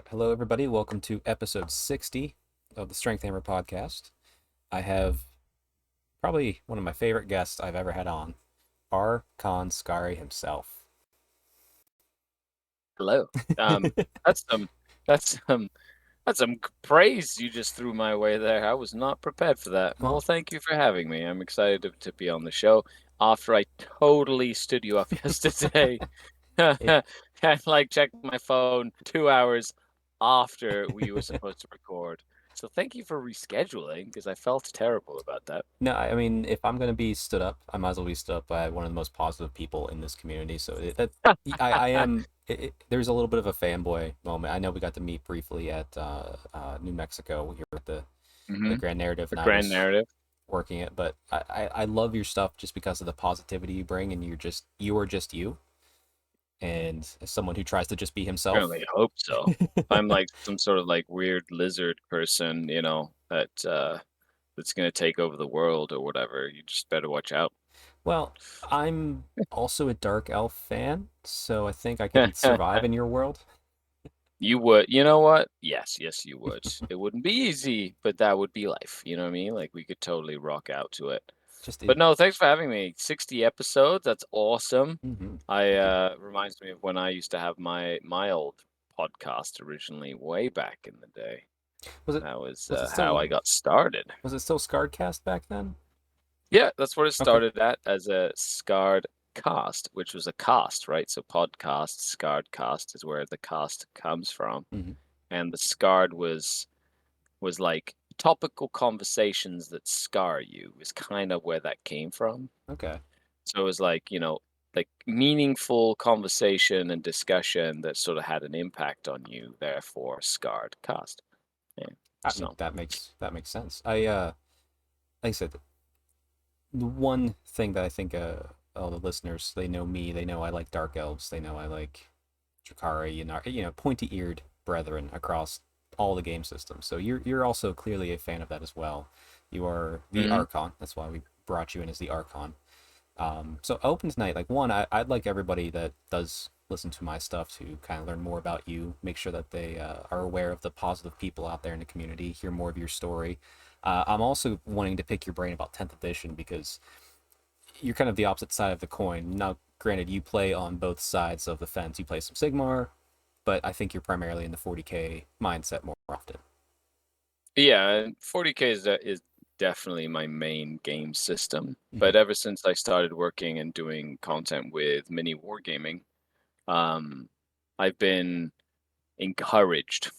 Hello, everybody. Welcome to episode 60 of the Strength Hammer podcast. I have probably one of my favorite guests I've ever had on, Skari himself. Hello. That's some that's some that's some praise you just threw my way there. I was not prepared for that. Well, Well, thank you for having me. I'm excited to be on the show after I totally stood you up yesterday. it, And like checked my phone 2 hours after we were supposed to record. So thank you for rescheduling because I felt terrible about that. no, I mean, if I'm going to be stood up, I might as well be stood up by one of the most positive people in this community. So I am. There's a little bit of a fanboy moment. I know we got to meet briefly at New Mexico here at the Hmm. Grand Narrative, The and I grand was narrative. working it. But I love your stuff just because of the positivity you bring, and you are just you. And as someone who tries to just be himself. Certainly hope so. If I'm like some sort of like weird lizard person, that's gonna take over the world or whatever, you just better watch out. Well, I'm also a Dark Elf fan, so I think I could survive in your world. You would, you know what? Yes, you would. It wouldn't be easy, but that would be life. You know what I mean? Like we could totally rock out to it. Just But no, thanks for having me. 60 episodes, that's awesome. I Thank you. reminds me of when I used to have my old podcast originally way back in the day. Was it That was was it how I still got started. Skaredcast back then? Yeah, that's what it Okay. started at as a scarred cast, which was a cast, right? So podcast, scarred cast is where the cast comes from. hmm And the scarred was like topical conversations that scar you is kind of where that came from. Okay. So it was like, like meaningful conversation and discussion that sort of had an impact on you, therefore scarred cast. Yeah. I mean, So that makes sense. Like I said, the one thing that I think all the listeners, they know me, they know I like dark elves, they know I like Drakari, pointy-eared brethren across all the game systems. So you're also clearly a fan of that as well. You are the mhm. Archon. That's why we brought you in as the Archon. So open tonight, like one, I'd like everybody that does listen to my stuff to kind of learn more about you, make sure that they are aware of the positive people out there in the community, hear more of your story. I'm also wanting to pick your brain about 10th edition because you're kind of the opposite side of the coin. Now, granted, you play on both sides of the fence. You play some Sigmar, but I think you're primarily in the 40k mindset more often. Yeah, and 40K is definitely my main game system. Mm-hmm. But ever since I started working and doing content with mini wargaming, um, I've been encouraged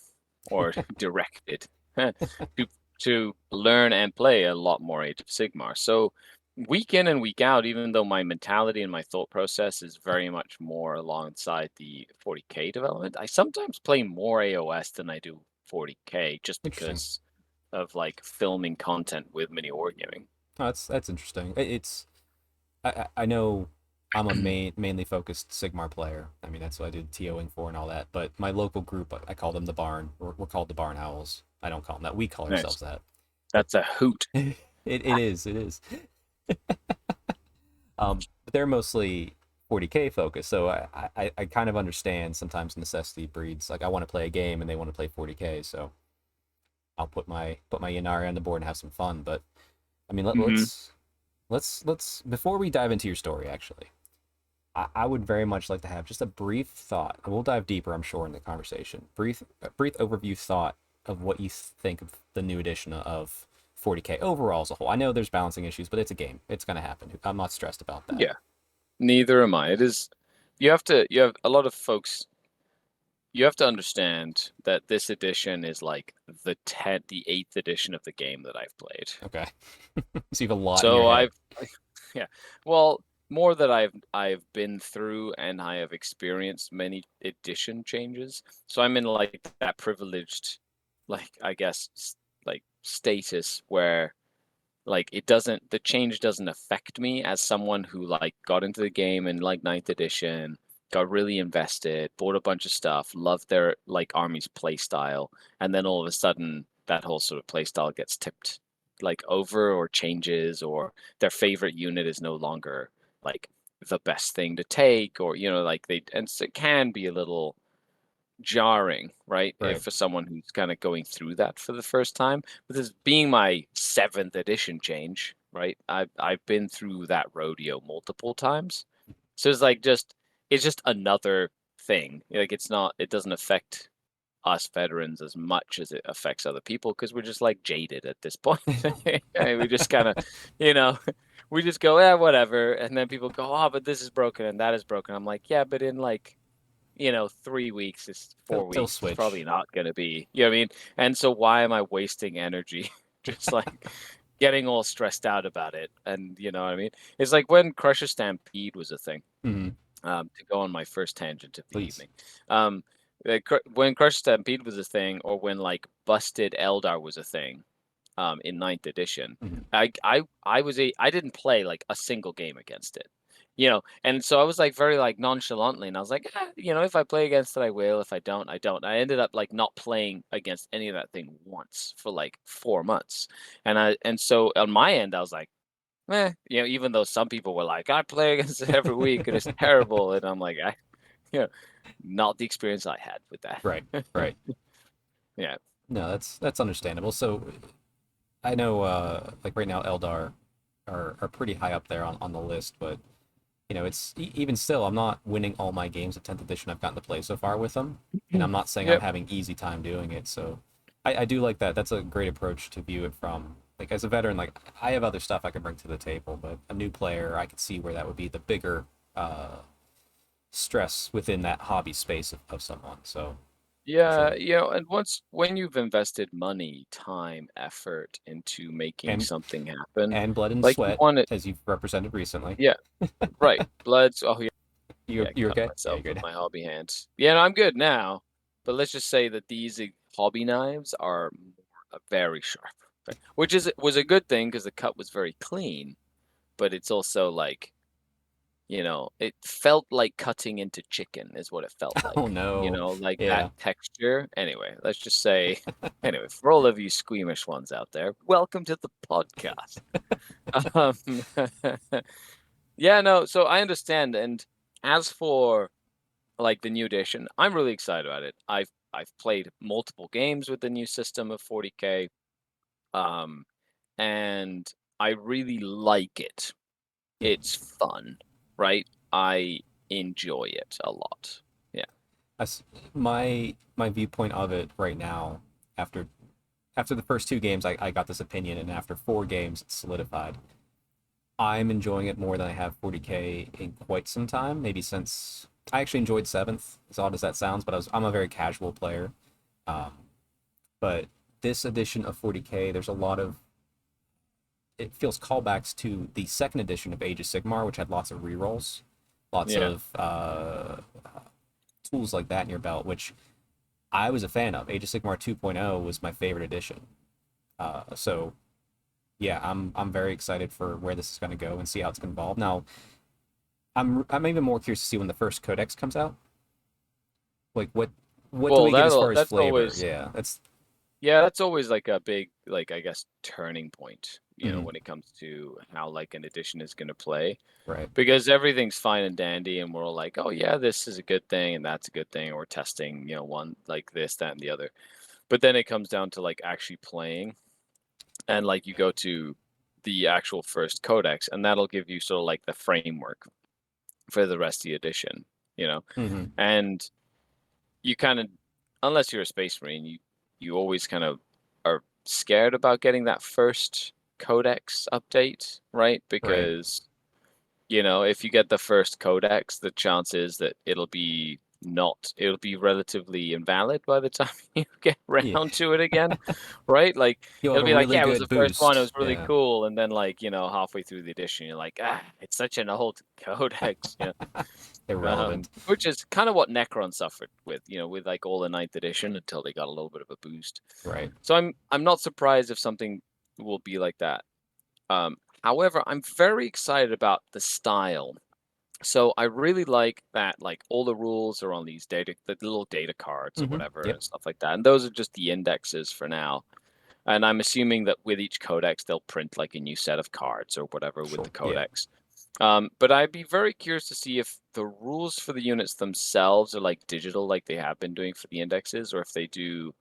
or directed to to learn and play a lot more Age of Sigmar. So week in and week out, even though my mentality and my thought process is very much more alongside the 40K development, I sometimes play more AOS than I do 40K just Interesting. because of like filming content with mini wargaming. Oh, that's interesting. I know I'm a mainly focused Sigmar player. I mean, that's what I did TOing for and all that. But my local group, I call them the Barn. We're called the Barn Owls. I don't call them that. We call Nice. ourselves that. But That's a hoot. it is. But they're mostly 40k focused, so I kind of understand sometimes necessity breeds. Like I want to play a game and they want to play 40k, so I'll put my Yanari on the board and have some fun. But I mean, Hmm. let's before we dive into your story, actually, I would very much like to have just a brief thought, and we'll dive deeper, I'm sure, in the conversation. Brief overview thought of what you think of the new edition of 40k overall as a whole. I know there's balancing issues, but it's a game. It's gonna happen. I'm not stressed about that. Yeah, neither am I. It is, you have a lot of folks, you have to understand that this edition is like the eighth edition of the game that I've played. Okay. So you have a lot in your So head. Yeah. Well, more that I've been through and I have experienced many edition changes. So I'm in like that privileged, like I guess, like status where like the change doesn't affect me as someone who like got into the game in like ninth edition, got really invested, bought a bunch of stuff, loved their like army's play style, and then all of a sudden that whole sort of play style gets tipped like over or changes, or their favorite unit is no longer like the best thing to take, or like and so it can be a little jarring, right? If Right. for someone who's kind of going through that for the first time. But this being my seventh edition change, right? I've been through that rodeo multiple times. So it's just another thing. Like it doesn't affect us veterans as much as it affects other people because we're just like jaded at this point. We just kind of, you know, we just go, yeah, whatever. And then people go, oh, but this is broken and that is broken. I'm like, yeah, but in like 3 weeks, it's They'll, 4 weeks. It's probably switch. not going to be, you know what I mean? And so why am I wasting energy just like getting all stressed out about it? And you know what I mean? It's like when Crusher Stampede was a thing, Hmm. to go on my first tangent of the Please. evening. When Crusher Stampede was a thing, or when like Busted Eldar was a thing, in ninth edition. Hmm. I didn't play like a single game against it, and so I was like very like nonchalantly, and I was like, if I play against it, I will. If I don't, I don't. I ended up like not playing against any of that thing once for like 4 months, and so on my end, I was like, even though some people were like, I play against it every week and it's terrible, and I'm like, you know, not the experience I had with that. Right. Right. Yeah, No, that's understandable. So I know, like right now, Eldar are pretty high up there on the list, but it's even still, I'm not winning all my games of 10th edition I've gotten to play so far with them, and I'm not saying I'm yep, having easy time doing it. So I do like that. That's a great approach to view it from. Like as a veteran, like I have other stuff I can bring to the table, but a new player, I could see where that would be the bigger stress within that hobby space of someone. So for yeah, sure, and when you've invested money, time, effort into making and something happen, blood and like you sweat want it, as you've represented recently. yeah, right, bloods. Oh yeah, You're yeah, you're cut okay. Yeah, myself you're with good. my hobby hands. Yeah, no, I'm good now, but let's just say that these hobby knives are very sharp, which was a good thing because the cut was very clean, but it's also like it felt like cutting into chicken is what it felt Oh like. no. Like that Yeah. texture. Anyway, let's just say, anyway, for all of you squeamish ones out there, welcome to the podcast. Um, yeah, no, so I understand. And as for like the new edition, I'm really excited about it. I've played multiple games with the new system of 40K, um, and I really like it. Yeah. It's fun, right? I enjoy it a lot. Yeah. That's my viewpoint of it right now. After the first two games, I got this opinion, and after four games, it's solidified. I'm enjoying it more than I have 40K in quite some time. Maybe since I actually enjoyed seventh, as odd as that sounds, but I'm a very casual player. Um, but this edition of 40K, there's a lot of it feels callbacks to the second edition of Age of Sigmar, which had lots of rerolls, lots Yeah. of tools like that in your belt, which I was a fan of. Age of Sigmar 2.0 was my favorite edition. So yeah, I'm very excited for where this is going to go and see how it's going to evolve. Now, I'm even more curious to see when the first codex comes out. Like what do Well, we get as that'll far as that's flavor? always Yeah, that's yeah, that's always like a big like I guess turning point, mhm, when it comes to how like an edition is going to play, right, because everything's fine and dandy and we're all like, "Oh yeah, this is a good thing and that's a good thing," or we're testing, one like this, that, and the other. But then it comes down to like actually playing, and like you go to the actual first codex and that'll give you sort of like the framework for the rest of the edition, you know. hmm, And you kind of, unless you're a space marine, you always kind of are scared about getting that first codex update, right? right, Because if you get the first codex, the chance is that it'll be not, it'll be relatively invalid by the time you get Yeah. around to it again, right? Like You'll have it'll a be like, really yeah, it was the good first one, it was boost. really Yeah. cool, and then like, halfway through the edition, you're like, it's such an old codex, Irrelevant. which is kind of what Necron suffered with, with like all the ninth edition until they got a little bit of a boost. Right. So I'm not surprised if something will be like that. However, I'm very excited about the style. So I really like that, like all the rules are on the little data cards or whatever Yep. and stuff like that. And those are just the indexes for now. And I'm assuming that with each codex, they'll print like a new set of cards or whatever with the Sure. Yeah. codex. But I'd be very curious to see if the rules for the units themselves are like digital, like they have been doing for the indexes, or if they do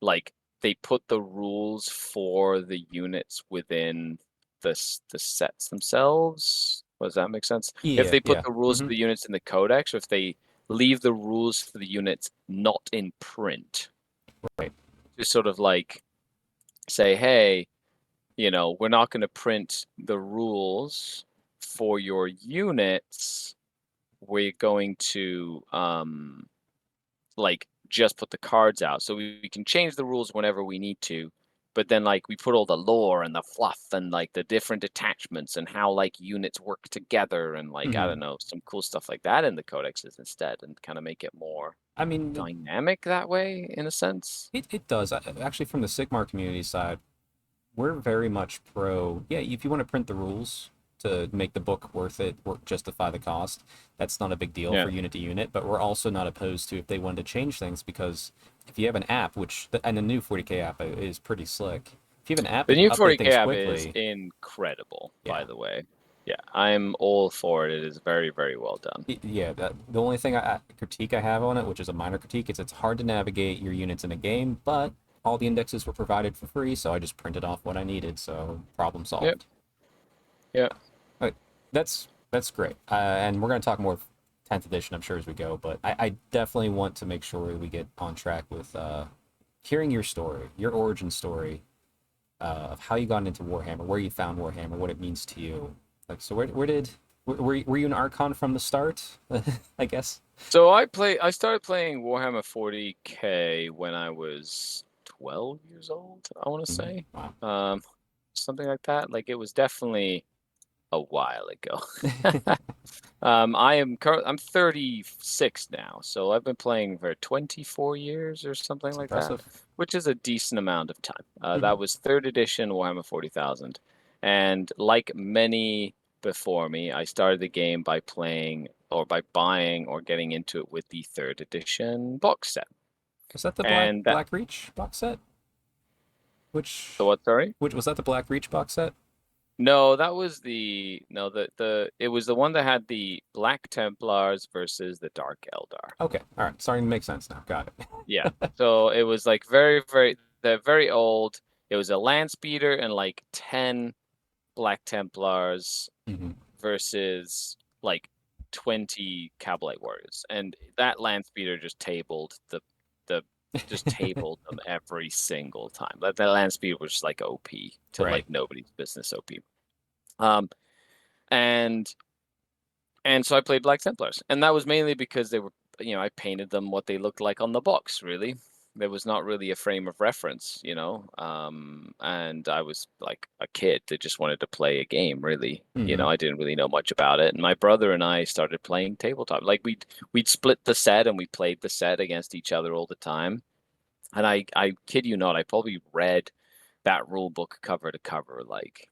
like they put the rules for the units within the sets themselves. Does that make sense? If Yeah. they put Yeah. the rules for the units in the codex, or if they leave the rules for the units not in print, Right. just sort of like say, hey, we're not going to print the rules for your units. We're going to like just put the cards out. So we can change the rules whenever we need to, but then like we put all the lore and the fluff and like the different attachments and how like units work together and like I hmm don't know, some cool stuff like that in the codexes instead and kind of make it more I mean, dynamic that way in a sense. it does. Actually, from the Sigmar community side, we're very much pro. Yeah, if you want to print the rules to make the book worth it, justify the cost, that's not a big deal Yeah. for unit to unit. But we're also not opposed to if they wanted to change things because if you have an app, and the new 40k app is pretty slick. If you have an app The that can new update 40k things app is quickly, incredible, by yeah, the way. Yeah, I'm all for it. It is very, very well done. yeah. The only thing critique I have on it, which is a minor critique, is it's hard to navigate your units in a game, but all the indexes were provided for free, so I just printed off what I needed. So problem Yep. solved. Yep. But that's great, and we're going to talk more 10th edition, I'm sure, as we go. But I definitely want to make sure we get on track with hearing your story, your origin story of how you got into Warhammer, where you found Warhammer, what it means to you. Like, so were you an Archon from the start? I guess. So I started playing Warhammer 40K when I was 12 years old, I want to say. Wow. Um, Something like that. Like it was definitely a while ago. I'm 36 now, so I've been playing for 24 years or something It's like that, impressive. which is a decent amount of time. hmm That was third edition Warhammer 40,000. And like many before me, I started the game by playing or by buying or getting into it with the third edition box set. Was that the And that Black Reach box set? the Which what, sorry? which was that the Black Reach box set? No, that was the no the it was the one that had the Black Templars versus the Dark Eldar. Okay, all right, starting to make sense now. Got it. Yeah. So it was like they're very old. It was a land speeder and like 10 Black Templars hmm versus like 20 Cabalite warriors. And that land speeder just tabled the just tabled them every single time. Like the land speeder was just like OP to Right. like nobody's business OP. Um and and so I played Black Templars. And that was mainly because they were I painted them what they looked like on the box, really. There was not really a frame of reference, and I was like a kid that just wanted to play a game, really. hmm I didn't really know much about it. And my brother and I started playing tabletop. Like we'd split the set and we played the set against each other all the time. And I kid you not, I probably read that rule book cover to cover like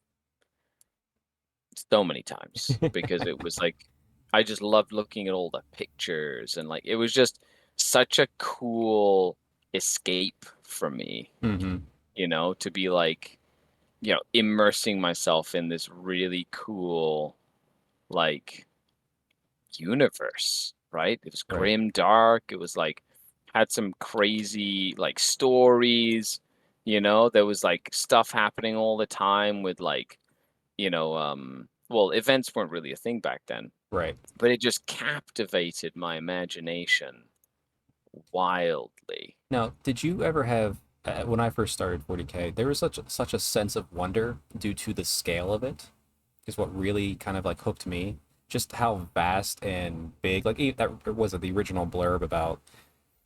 so many times because it was like I just loved looking at all the pictures and like it was just such a cool escape for me, hmm to be like, immersing myself in this really cool like universe, right? It was Right. grim dark. It was like had some crazy like stories, there was like stuff happening all the time with like well, events weren't really a thing back then, Right. but it just captivated my imagination wildly. Now, did you ever have when I first started 40k? There was such a sense of wonder due to the scale of it. Is what really kind of like hooked me. just how vast and big. Like that was it, the original blurb about,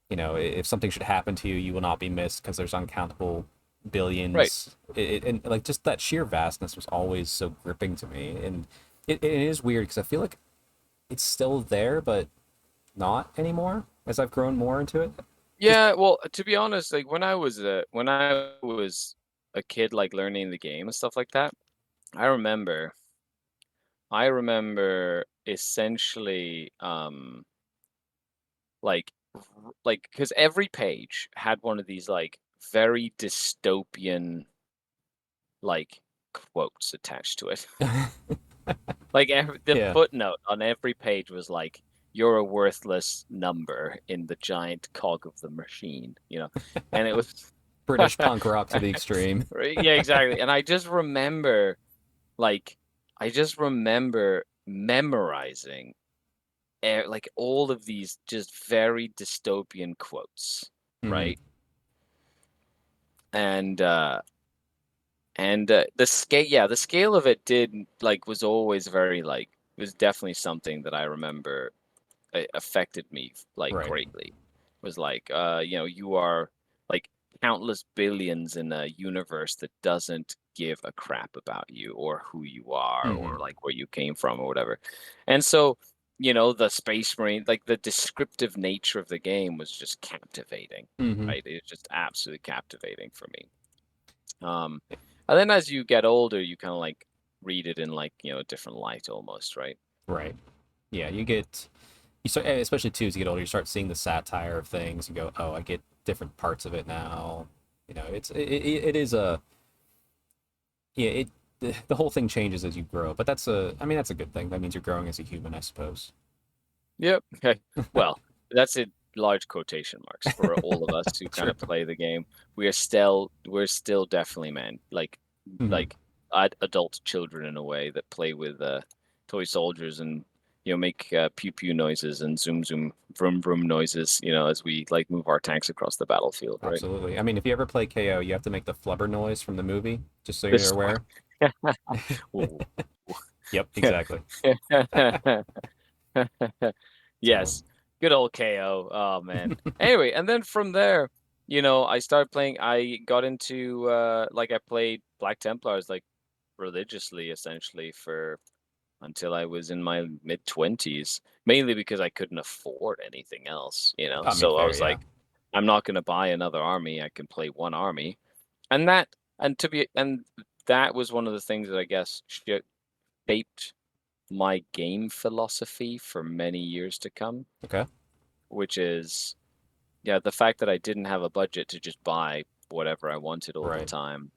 if something should happen to you, you will not be missed because there's uncountable Right. billions. And like just that sheer vastness was always so gripping to me, and it is weird because I feel like it's still there, but not anymore as I've grown more into it. Just Yeah, well, to be honest, like when I was a kid, like learning the game and stuff like that, I remember I remember essentially like because every page had one of these like very dystopian like quotes attached to it. Like the yeah, footnote on every page was like, "You're a worthless number in the giant cog of the machine," and it was British punk rock to the extreme. right, yeah, exactly. And like, I just remember memorizing like all of these just very dystopian quotes, Hmm. right? And the scale of it did like was always very like was definitely something that I remember affected me like Right. greatly. Was like you are like countless billions in a universe that doesn't give a crap about you or who you are Hmm. or like where you came from or whatever. And so, the Space Marine, like the descriptive nature of the game was just captivating, Hmm. right? It was just absolutely captivating for me. And then as you get older, you kind of like read it in like, a different light almost, right? Right. Yeah, you start, especially too as you get older, you start seeing the satire of things. You go, oh, I get different parts of it now. It is a yeah it the whole thing changes as you grow, but that's a good thing. That means you're growing as a human, I suppose. Yep. Okay. Well, that's in large quotation marks for all of us who kind True. of play the game. We're still definitely men, Hmm. like adult children in a way that play with toy soldiers and make pew pew noises and zoom zoom vroom vroom noises, as we like move our tanks across the battlefield, right? Absolutely. I mean, if you ever play KO, you have to make the flubber noise from the movie, just so you're This aware. Ooh. Yep, exactly. So, Yes, good old KO. Oh man. Anyway, and then from there, I started playing. I got into like I played Black Templars like religiously, essentially for until I was in my mid-20s, mainly because I couldn't afford anything else, I mean, So I fair, was yeah. like, I'm not going to buy another army. I can play one army, and that was one of the things that I guess shaped my game philosophy for many years to come, Okay. which is, yeah, the fact that I didn't have a budget to just buy whatever I wanted all the Right. time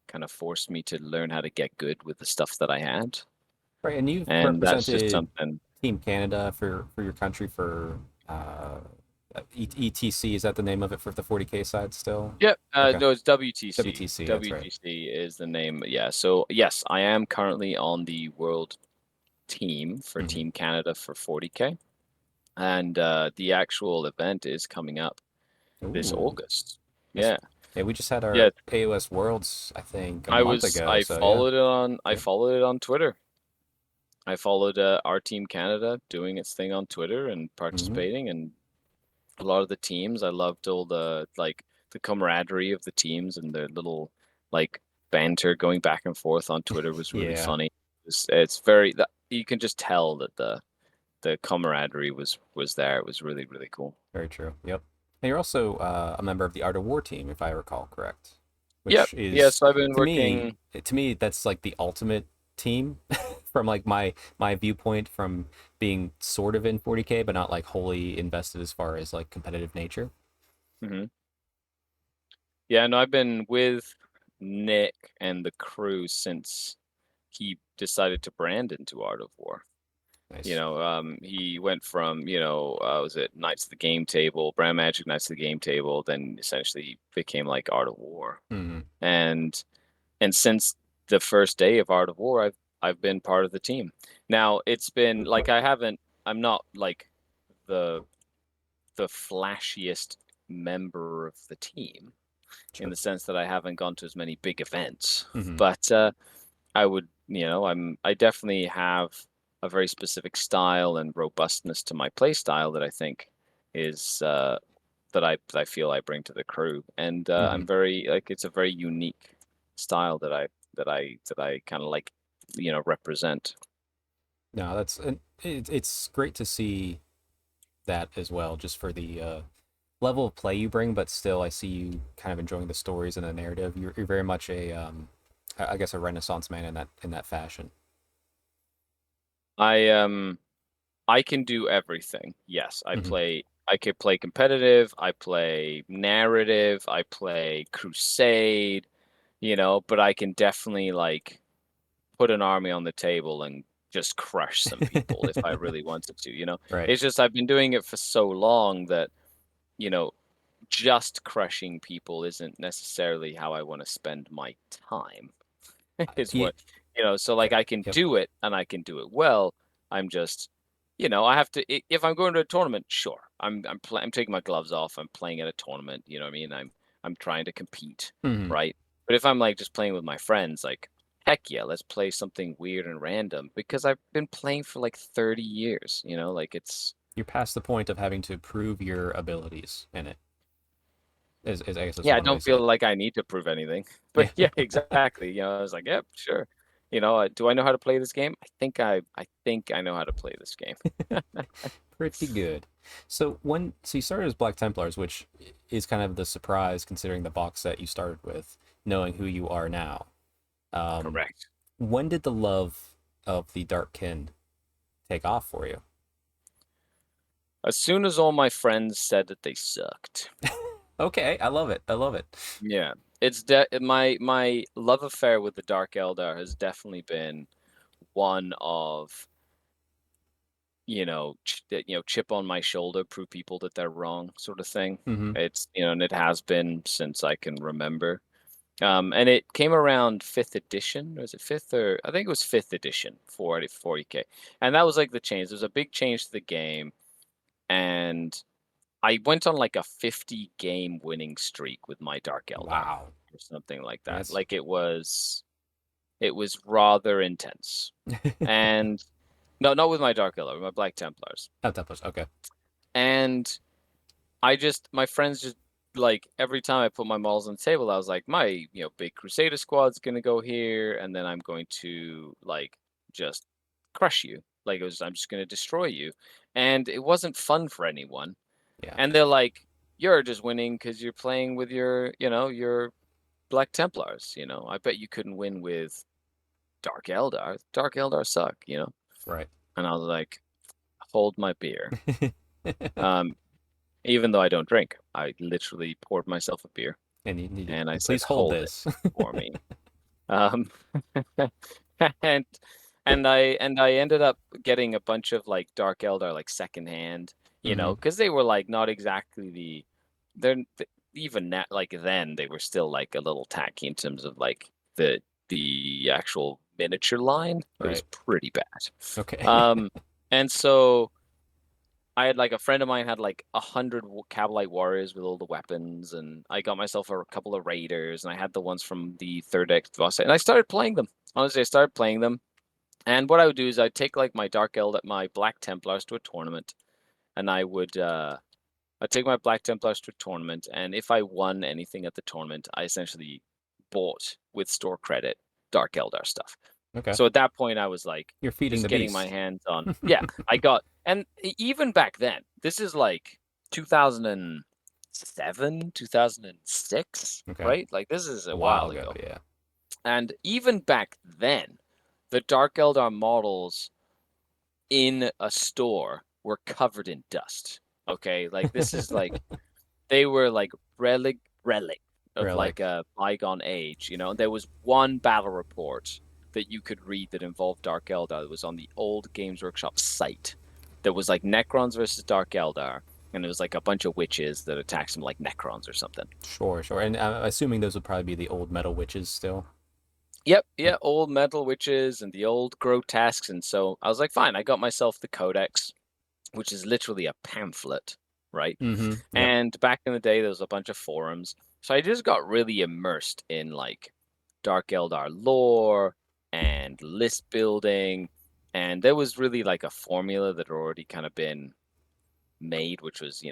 kind of forced me to learn how to get good with the stuff that I had. Right. And you've And that's just represented something. Team Canada for your country for ETC. Is that the name of it for the 40K side still? Yep. Okay. No, it's WTC. WTC. That's right. WTC is the name. Yeah. So yes, I am currently on the world team for Hmm. Team Canada for 40K. And the actual event is coming up this Ooh. August. That's, Yeah. yeah. We just had Yeah. our AOS Worlds, I think, a I month was ago. I So yeah. followed it on I Yep. followed it on Twitter. I followed our Team Canada doing its thing on Twitter and Hmm. participating and a lot of the teams. I loved all the camaraderie of the teams and their little like banter going back and forth on Twitter was really Yeah. funny. It's very that you can just tell that the camaraderie was there. It was really, really cool. Very true. Yep. And you're also a member of the Art of War team, if I recall correct. Yep. Which is Yes, I've been to me, working. to me, that's like the ultimate team from like my viewpoint from being sort of in 40K, but not like wholly invested as far as like competitive nature. Mhm. Yeah, no, I've been with Nick and the crew since he decided to brand into Art of War. Nice. He went from, was it Knights of the Game Table, Brand Magic Knights of the Game Table, then essentially became like Art of War. Hmm. And and since the first day of Art of War, I've been part of the team. Now, it's been like I'm not like the the flashiest member of the team in Sure. the sense that I haven't gone to as many big events. Hmm. But I would, I definitely have. a very specific style and robustness to my play style that I think is that I feel I bring to the crew, and Hmm. I'm very like it's a very unique style that I kind of like, represent. No, it's great to see that as well, just for the level of play you bring, but still, I see you kind of enjoying the stories and the narrative. You're very much a, I guess, a Renaissance man in that fashion. I I can do everything. Yes, Hmm. I could play competitive, I play narrative, I play crusade, but I can definitely like put an army on the table and just crush some people if I really wanted to. Right. It's just I've been doing it for so long that, you know, just crushing people isn't necessarily how I want to spend my time. Is Yeah. what, so like I can Yep. do it and I can do it well. I'm just, I have to if I'm going to a tournament, sure. I'm taking my gloves off. I'm playing at a tournament, you know what I mean? I'm trying to compete, Hmm. right? But if I'm like just playing with my friends, like heck yeah, let's play something weird and random because I've been playing for like 30 years, like it's You're past the point of having to prove your abilities in it. I guess that's yeah, I one way to don't say feel it. like I need to prove anything. But Yeah. yeah, exactly. I was like, yep, sure. Do I know how to play this game? I think I know how to play this game. Pretty good. So you started as Black Templars, which is kind of the surprise considering the box set you started with, knowing who you are now. Um, Correct. when did the love of the Dark Kin take off for you? As soon as all my friends said that they sucked. Okay, I love it. I love it. Yeah. My love affair with the Dark Eldar has definitely been one of, chip on my shoulder, prove people that they're wrong sort of thing. Hmm. And it has been since I can remember. And it came around fifth edition. Was it fifth or I think it was fifth edition for 40K. And that was like the change. There was a big change to the game. And I went on like a 50 game winning streak with my Dark Eldar Wow. or something like that. That's Like it was rather intense. And no, not with my Dark Eldar, with my Black Templars. not that much. Okay. And my friends just like every time I put my models on the table, I was like, my, big Crusader squad's gonna go here, and then I'm going to like just crush you. Like I'm just gonna destroy you. And it wasn't fun for anyone. Yeah. And they're like, you're just winning because you're playing with your Black Templars. I bet you couldn't win with Dark Eldar. Dark Eldar suck. Right. And I was like, hold my beer. Um, Even though I don't drink, I literally poured myself a beer And you need and I to said, please hold hold it this. for me. Um, and and I ended up getting a bunch of like Dark Eldar like secondhand, Hmm. because they were like not exactly they're even that like then they were still like a little tacky in terms of like the actual miniature line. It was Right. pretty bad. Okay. Um, and so I had like a friend of mine had like 100 Cavalite warriors with all the weapons, and I got myself a couple of raiders, and I had the ones from the third X boss, and I started playing them. Honestly, I started playing them, and what I would do is I'd take like my Dark Eld at my Black Templars to a tournament, and I'd take my Black Templars to a tournament, and if I won anything at the tournament, I essentially bought with store credit Dark Eldar stuff. Okay. So at that point, I was like You're feeding just the getting my beast. hands on. Yeah, I got, and even back then, this is like 2007, 2006, Okay. right? Like this is A a while while ago, ago. yeah. And even back then, the Dark Eldar models in a store were covered in dust. Okay, like this is like they were like relic of like Relic. a bygone age. There was one battle report that you could read that involved Dark Eldar that was on the old Games Workshop site. That was like Necrons versus Dark Eldar, and it was like a bunch of witches that attacked some like Necrons or something. Sure, sure. And I'm assuming those would probably be the old metal witches still. Yep, Yep. yeah, old metal witches and the old grotesques, and so I was like, fine, I got myself the Codex, which is literally a pamphlet, right? Mm-hmm. Yep. And back in the day, there was a bunch of forums. So I just got really immersed in like Dark Eldar lore and list building. And there was really like a formula that had already kind of been made, which was,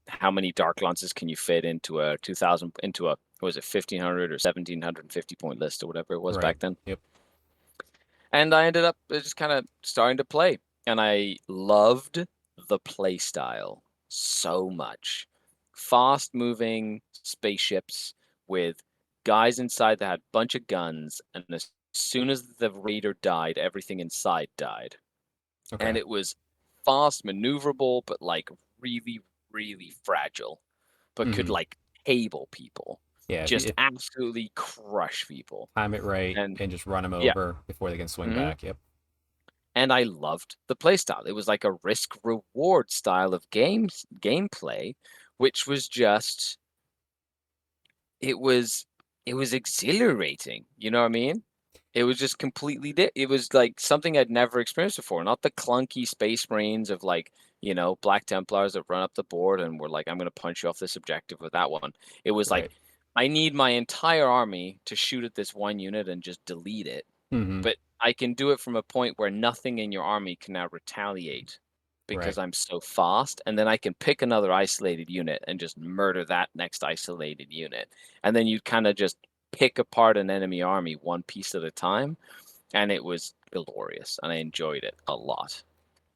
how many dark glances can you fit into a 2000 into a what was it 1500 or 1750 point list or whatever it was Right. back then. Yep. And I ended up just kind of starting to play, and I loved the play style so much. Fast moving spaceships with guys inside that had a bunch of guns, and as soon as the raider died, everything inside died. And Okay. it was fast, maneuverable, but like really, really fragile, but could Mm-hmm. like table people, Yeah. just If absolutely crush people. time it right And and just run them yeah. over before they can swing hmm back. Yep. And I loved the playstyle. It was like a risk reward style of gameplay, which was just it was it was exhilarating. You know what I mean? It was just it was like something I'd never experienced before. Not the clunky Space Marines of like, Black Templars that run up the board and were like, I'm gonna punch you off this objective with that one. It was like, Right. I need my entire army to shoot at this one unit and just delete it. Mm-hmm. But I can do it from a point where nothing in your army can now retaliate Right. because I'm so fast. And then I can pick another isolated unit and just murder that next isolated unit. And then you kind of just pick apart an enemy army one piece at a time. And it was glorious. And I enjoyed it a lot.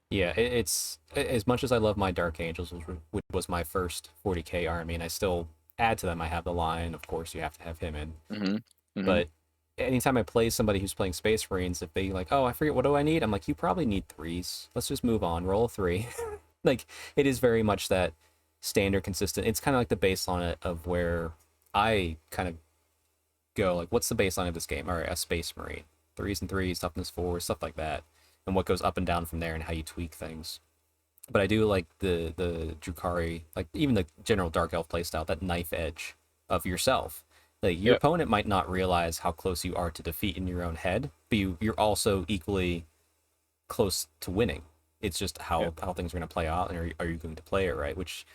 Yeah, it's as much as I love my Dark Angels, which was my first 40k army, and I still add to them. I have the Lion, of course, you have to have him in. hmm hmm But anytime I play somebody who's playing Space Marines, if they like, oh, I forget what do I need, I'm like, you probably need threes. Let's just move on. Roll a three. Like it is very much that standard, consistent. It's kind of like the baseline of where I kind of go like, what's the baseline of this game? All right, a Space Marine, threes and threes, toughness four, stuff like that, and what goes up and down from there, and how you tweak things. But I do like the Drukhari, like even the general Dark Elf playstyle, that knife edge of yourself. Like your Yep. opponent might not realize how close you are to defeat in your own head, but you're also equally close to winning. It's just Yep. how things are going to play out, and are you going to play it right? Which,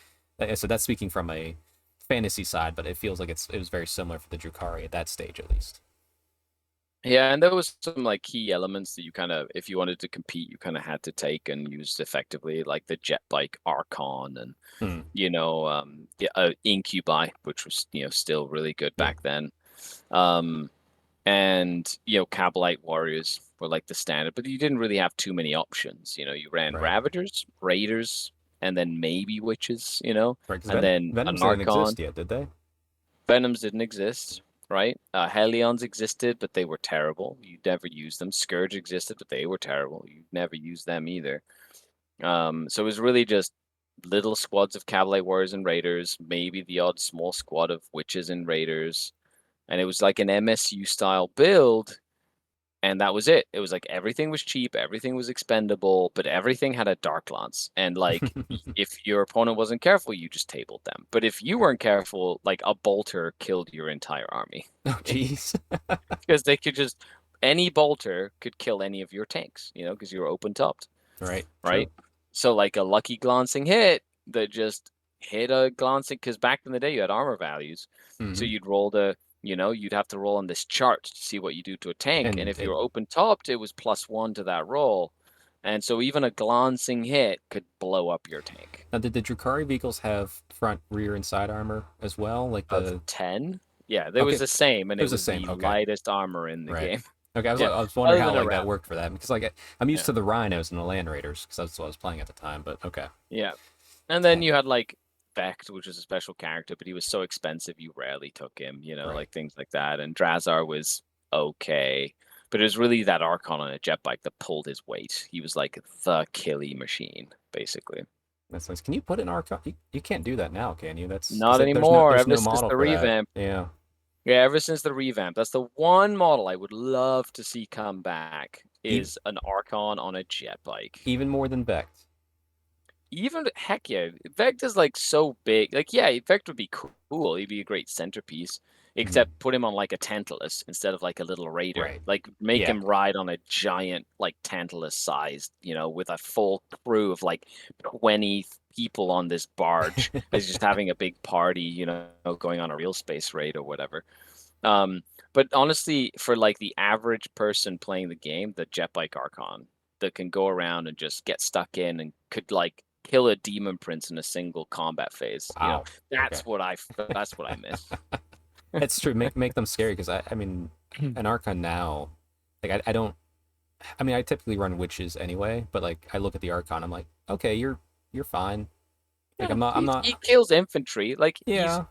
so that's speaking from a fantasy side, but it feels like it was very similar for the Drukhari at that stage at least. Yeah, and there was some like key elements that you kind of, if you wanted to compete, you kind of had to take and use effectively, like the jet bike Archon and Hmm. yeah, Incubi, which was still really good Yeah. back then. Um, and Cabalite warriors were like the standard, but you didn't really have too many options. You ran Right. Ravagers, Raiders, and then maybe Witches. Right. Because And then an Venoms didn't Archon. exist yet, did they? Venoms didn't exist, right? Helions existed, but they were terrible. You never used them. Scourge existed, but they were terrible. You never used them either. So it was really just little squads of Cavalry Warriors and Raiders, maybe the odd small squad of Witches and Raiders. And it was like an MSU style build, and that was it. It was like everything was cheap, everything was expendable, but everything had a dark lance. And like if your opponent wasn't careful, you just tabled them. But if you weren't careful, like a bolter killed your entire army. Oh, jeez. Because they could just any bolter could kill any of your tanks, because you were open topped, Right. True. right? So like a lucky glancing hit that just hit a glancing, because back in the day you had armor values. So Hmm. you'd roll you'd have to roll on this chart to see what you do to a tank. And And if you were open topped, it was +1 to that roll. And so even a glancing hit could blow up your tank. now, did the Drukhari vehicles have front, rear, and side armor as well? Like Of the 10, yeah, there was okay, the same, and it it was the was same. the Okay. lightest armor in the Right. game. Okay, Yeah, I was wondering other how than a like that wrap. worked for that because I'm used Yeah, to the Rhinos and the Land Raiders because that's what I was playing at the time. But okay, yeah. And then dang, you had like Vecht, which was a special character, but he was so expensive you rarely took him, right. like things like that. And Drazar was okay, but it was really that Archon on a jet bike that pulled his weight. He was like the killy machine, basically. That's nice. Can you put an Archon? You can't do that now, can you? That's because Not anymore, there's ever no since model the for that. revamp. Yeah, Yeah, ever since the revamp. That's the one model I would love to see come back e- is an Archon on a jet bike. even more than Vecht. Even heck yeah, Vect is like so big. Like yeah, Vect would be cool. He'd be a great centerpiece. Mhm. Except put him on like a Tantalus instead of like a little raider. Right. Like make Yeah. him ride on a giant like Tantalus sized, with a full crew of like 20 people on this barge. As just having a big party, going on a real space raid or whatever. Um, But honestly, for like the average person playing the game, the jet bike Archon that can go around and just get stuck in and could like kill a demon prince in a single combat phase, Wow. Okay. that's what I miss. It's true. Make them scary because I mean, an Archon now, like I don't. I mean, I typically run witches anyway, but like I look at the Archon, I'm like, okay, you're fine. Like Yeah, I'm he not. kills infantry. Like he's Yeah,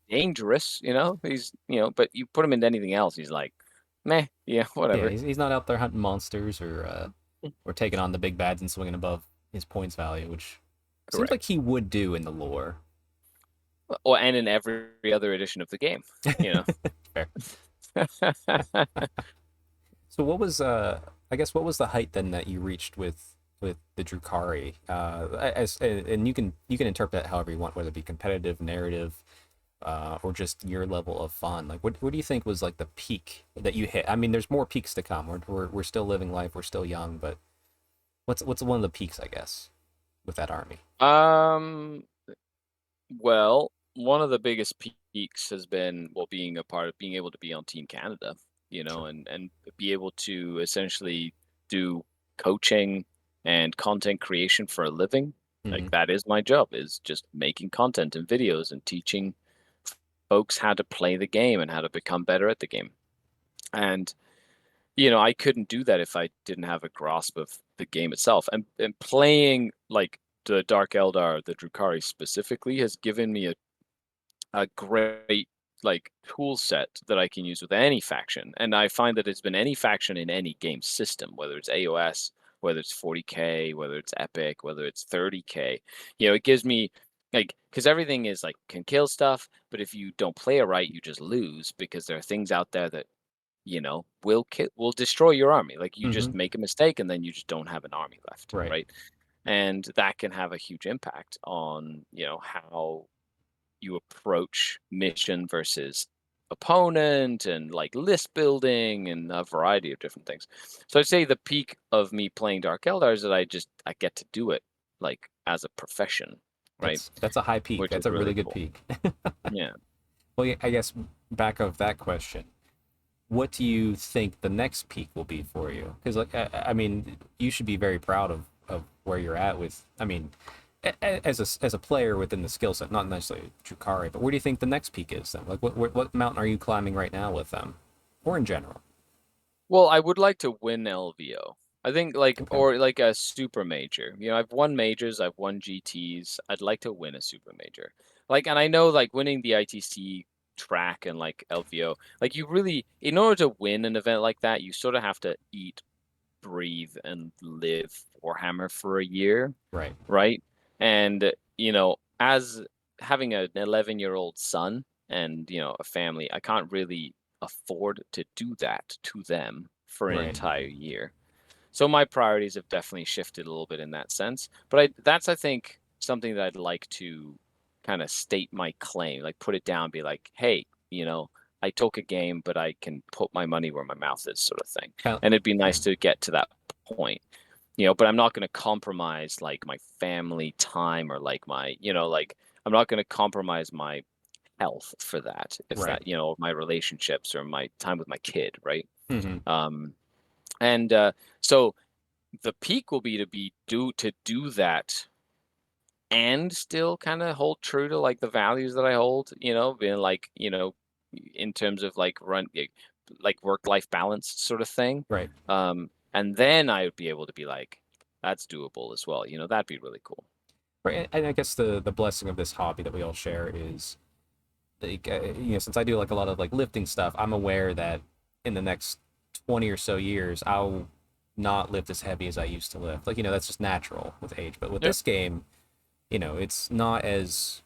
dangerous, He's but you put him into anything else, he's like, meh, yeah, yeah. whatever. He's not out there hunting monsters or taking on the big bads and swinging above his points value, which seems like Correct. he would do in the lore. Well, and in every other edition of the game, you know. Fair. So what was I guess what was the height then that you reached with the Drukari? As and you can interpret it however you want, whether it be competitive, narrative, or just your level of fun. Like what do you think was like the peak that you hit? I mean, there's more peaks to come. We're still living life. We're still young, but what's one of the peaks, I guess, with that army? Um, well, one of the biggest peaks has been, well, being a part of being able to be on Team Canada, Sure. and be able to essentially do coaching and content creation for a living. Hmm. Like that is my job, is just making content and videos and teaching folks how to play the game and how to become better at the game. And I couldn't do that if I didn't have a grasp of the game itself. And playing like the Dark Eldar, the Drukhari specifically, has given me a great like tool set that I can use with any faction. And I find that it's been any faction in any game system, whether it's AOS, whether it's 40K, whether it's Epic, whether it's 30K. It gives me like, because everything is like can kill stuff, but if you don't play it right, you just lose because there are things out there that will destroy your army. Like you Hmm. just make a mistake and then you just don't have an army left, Right. right? And that can have a huge impact on, how you approach mission versus opponent and like list building and a variety of different things. So I'd say the peak of me playing Dark Eldar is that I get to do it like as a profession, right? That's a high peak. Which is That's a really really good cool. peak. Yeah. Well, yeah, I guess back of that question, what do you think the next peak will be for you? Because like I mean, you should be very proud of where you're at with. I mean, as a player within the skill set, not necessarily Drukari, but where do you think the next peak is then? Like what mountain are you climbing right now with them, or in general? Well, I would like to win LVO. I think like Okay. or like a super major. I've won majors, I've won GTs. I'd like to win a super major. Like, and I know like winning the ITC track and like LVO, like you really, in order to win an event like that, you sort of have to eat, breathe, and live Warhammer for a year, Right. right? And as having an 11-year-old son and a family, I can't really afford to do that to them for an Right. entire year. So my priorities have definitely shifted a little bit in that sense. But that's I think something that I'd like to kind of state my claim, like put it down, be like, hey, I took a game, but I can put my money where my mouth is, sort of thing. Kind And it'd be yeah. nice to get to that point. But I'm not going to compromise like my family time or like like I'm not going to compromise my health for that, if Right. that, my relationships or my time with my kid, right? Hmm. Um, and so the peak will be to do that and still kind of hold true to like the values that I hold, being like, in terms of like like work-life balance sort of thing. Right. And then I would be able to be like, that's doable as well. That'd be really cool. Right. And I guess the blessing of this hobby that we all share is like since I do like a lot of like lifting stuff, I'm aware that in the next 20 or so years I'll not lift as heavy as I used to lift. Like that's just natural with age. But with Yeah. this game, it's not as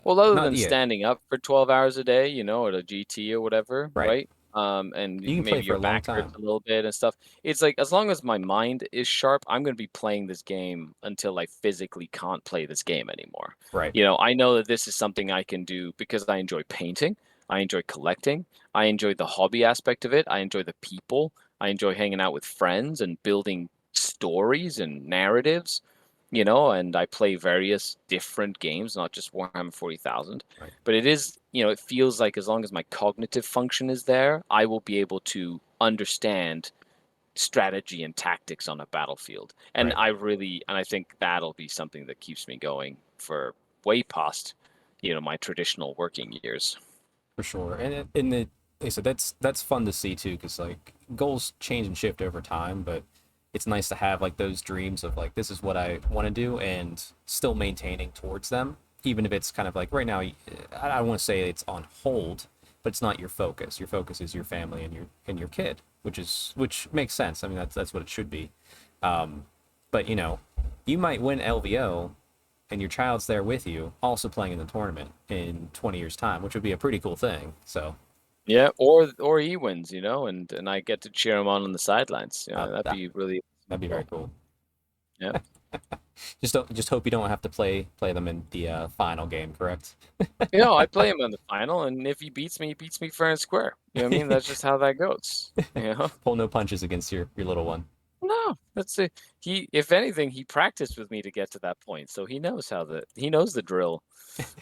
Well, other not than yeah, standing up for 12 hours a day, at a GT or whatever, right. right? And You can play maybe for your a long back hurts time. a little bit and stuff. It's like as long as my mind is sharp, I'm going to be playing this game until I physically can't play this game anymore. Right. I know that this is something I can do because I enjoy painting, I enjoy collecting, I enjoy the hobby aspect of it, I enjoy the people, I enjoy hanging out with friends and building stories and narratives. and I play various different games, not just Warhammer 40,000. Right. But it is, it feels like as long as my cognitive function is there, I will be able to understand strategy and tactics on a battlefield. And Right. I think that'll be something that keeps me going for way past, my traditional working years. For sure. And in the like I said, that's fun to see too, because like goals change and shift over time, but it's nice to have like those dreams of like this is what I want to do and still maintaining towards them, even if it's kind of like right now. I don't want to say it's on hold, but it's not your focus. Your focus is your family and your kid, which makes sense. I mean that's what it should be. But you might win LVO and your child's there with you, also playing in the tournament in 20 years' time, which would be a pretty cool thing. So Yeah, or he wins, and I get to cheer him on the sidelines. That'd that be really that'd be very cool. cool. Yeah. Just hope you don't have to play them in the final game, correct? I play him in the final, and if he beats me fair and square. You know what I mean? That's just how that goes. Pull no punches against your little one. No, that's it. If anything, he practiced with me to get to that point, so he knows the drill,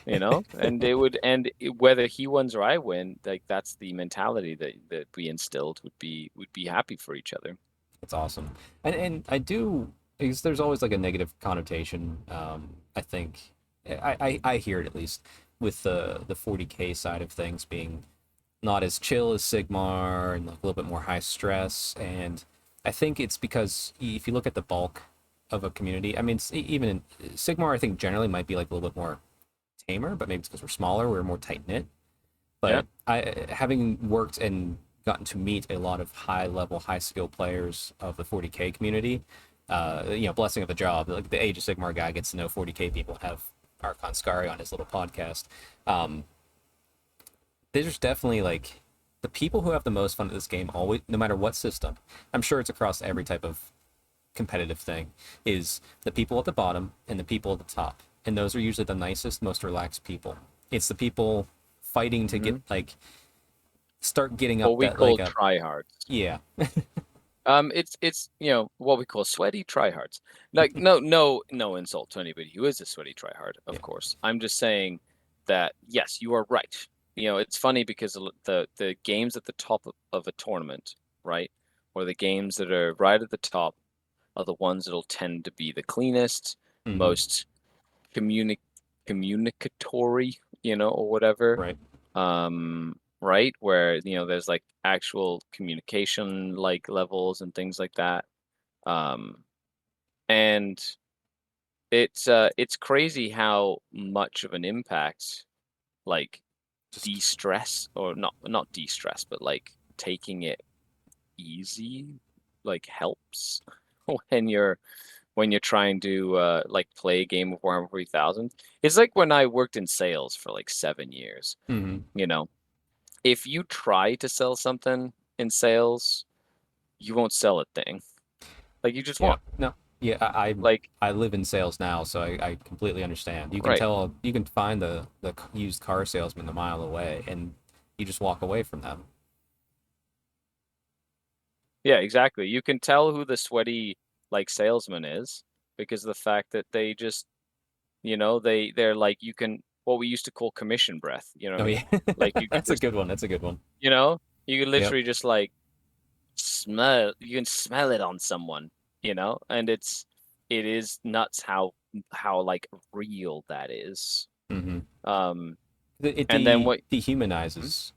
and whether he wins or I win, like that's the mentality that we instilled would be happy for each other. It's awesome, and I do because there's always like a negative connotation. I think I hear it at least with the 40K side of things being not as chill as Sigmar and like a little bit more high stress. And I think it's because if you look at the bulk of a community, I mean, even in Sigmar, I think generally might be like a little bit more tamer, but maybe it's because we're smaller, we're more tight knit. Yeah. But I, having worked and gotten to meet a lot of high level, high skill players of the 40K community, blessing of the job. Like the Age of Sigmar guy gets to know 40K people. Have Archon Skari on his little podcast. Um, there's definitely like the people who have the most fun at this game always, no matter what system. I'm sure it's across every type of competitive thing. Is the people at the bottom and the people at the top, and those are usually the nicest, most relaxed people. It's the people fighting to get Hmm. like start getting What up we that leg call up. tryhards. Yeah, It's what we call sweaty tryhards. Like no insult to anybody who is a sweaty tryhard, yeah, of course. I'm just saying that yes, you are right. It's funny because the games at the top of a tournament, right, or the games that are right at the top are the ones that'll tend to be the cleanest, hmm, most communi communicatory, or whatever. right. Right, where there's like actual communication like levels and things like that. Um, and it's crazy how much of an impact like Just de-stress, or not de-stress, but like taking it easy like helps when you're trying to like play a game of Warhammer 3000. It's like when I worked in sales for like 7 years, hmm, you know. If you try to sell something in sales, you won't sell a thing. Like you just yeah. won't. No, yeah. Like, I live in sales now, so I completely understand. You can right. tell you can find the used car salesman a mile away, and you just walk away from them. Yeah, exactly. You can tell who the sweaty like salesman is because of the fact that they just, they're like you can what we used to call commission breath, you know what Oh I yeah, mean? Like you can that's a just, good one. That's a good one. you can Yep. literally just like you can smell it on someone, and it is nuts how like real that is. Hmm. Um, It and then what Hmm? dehumanizes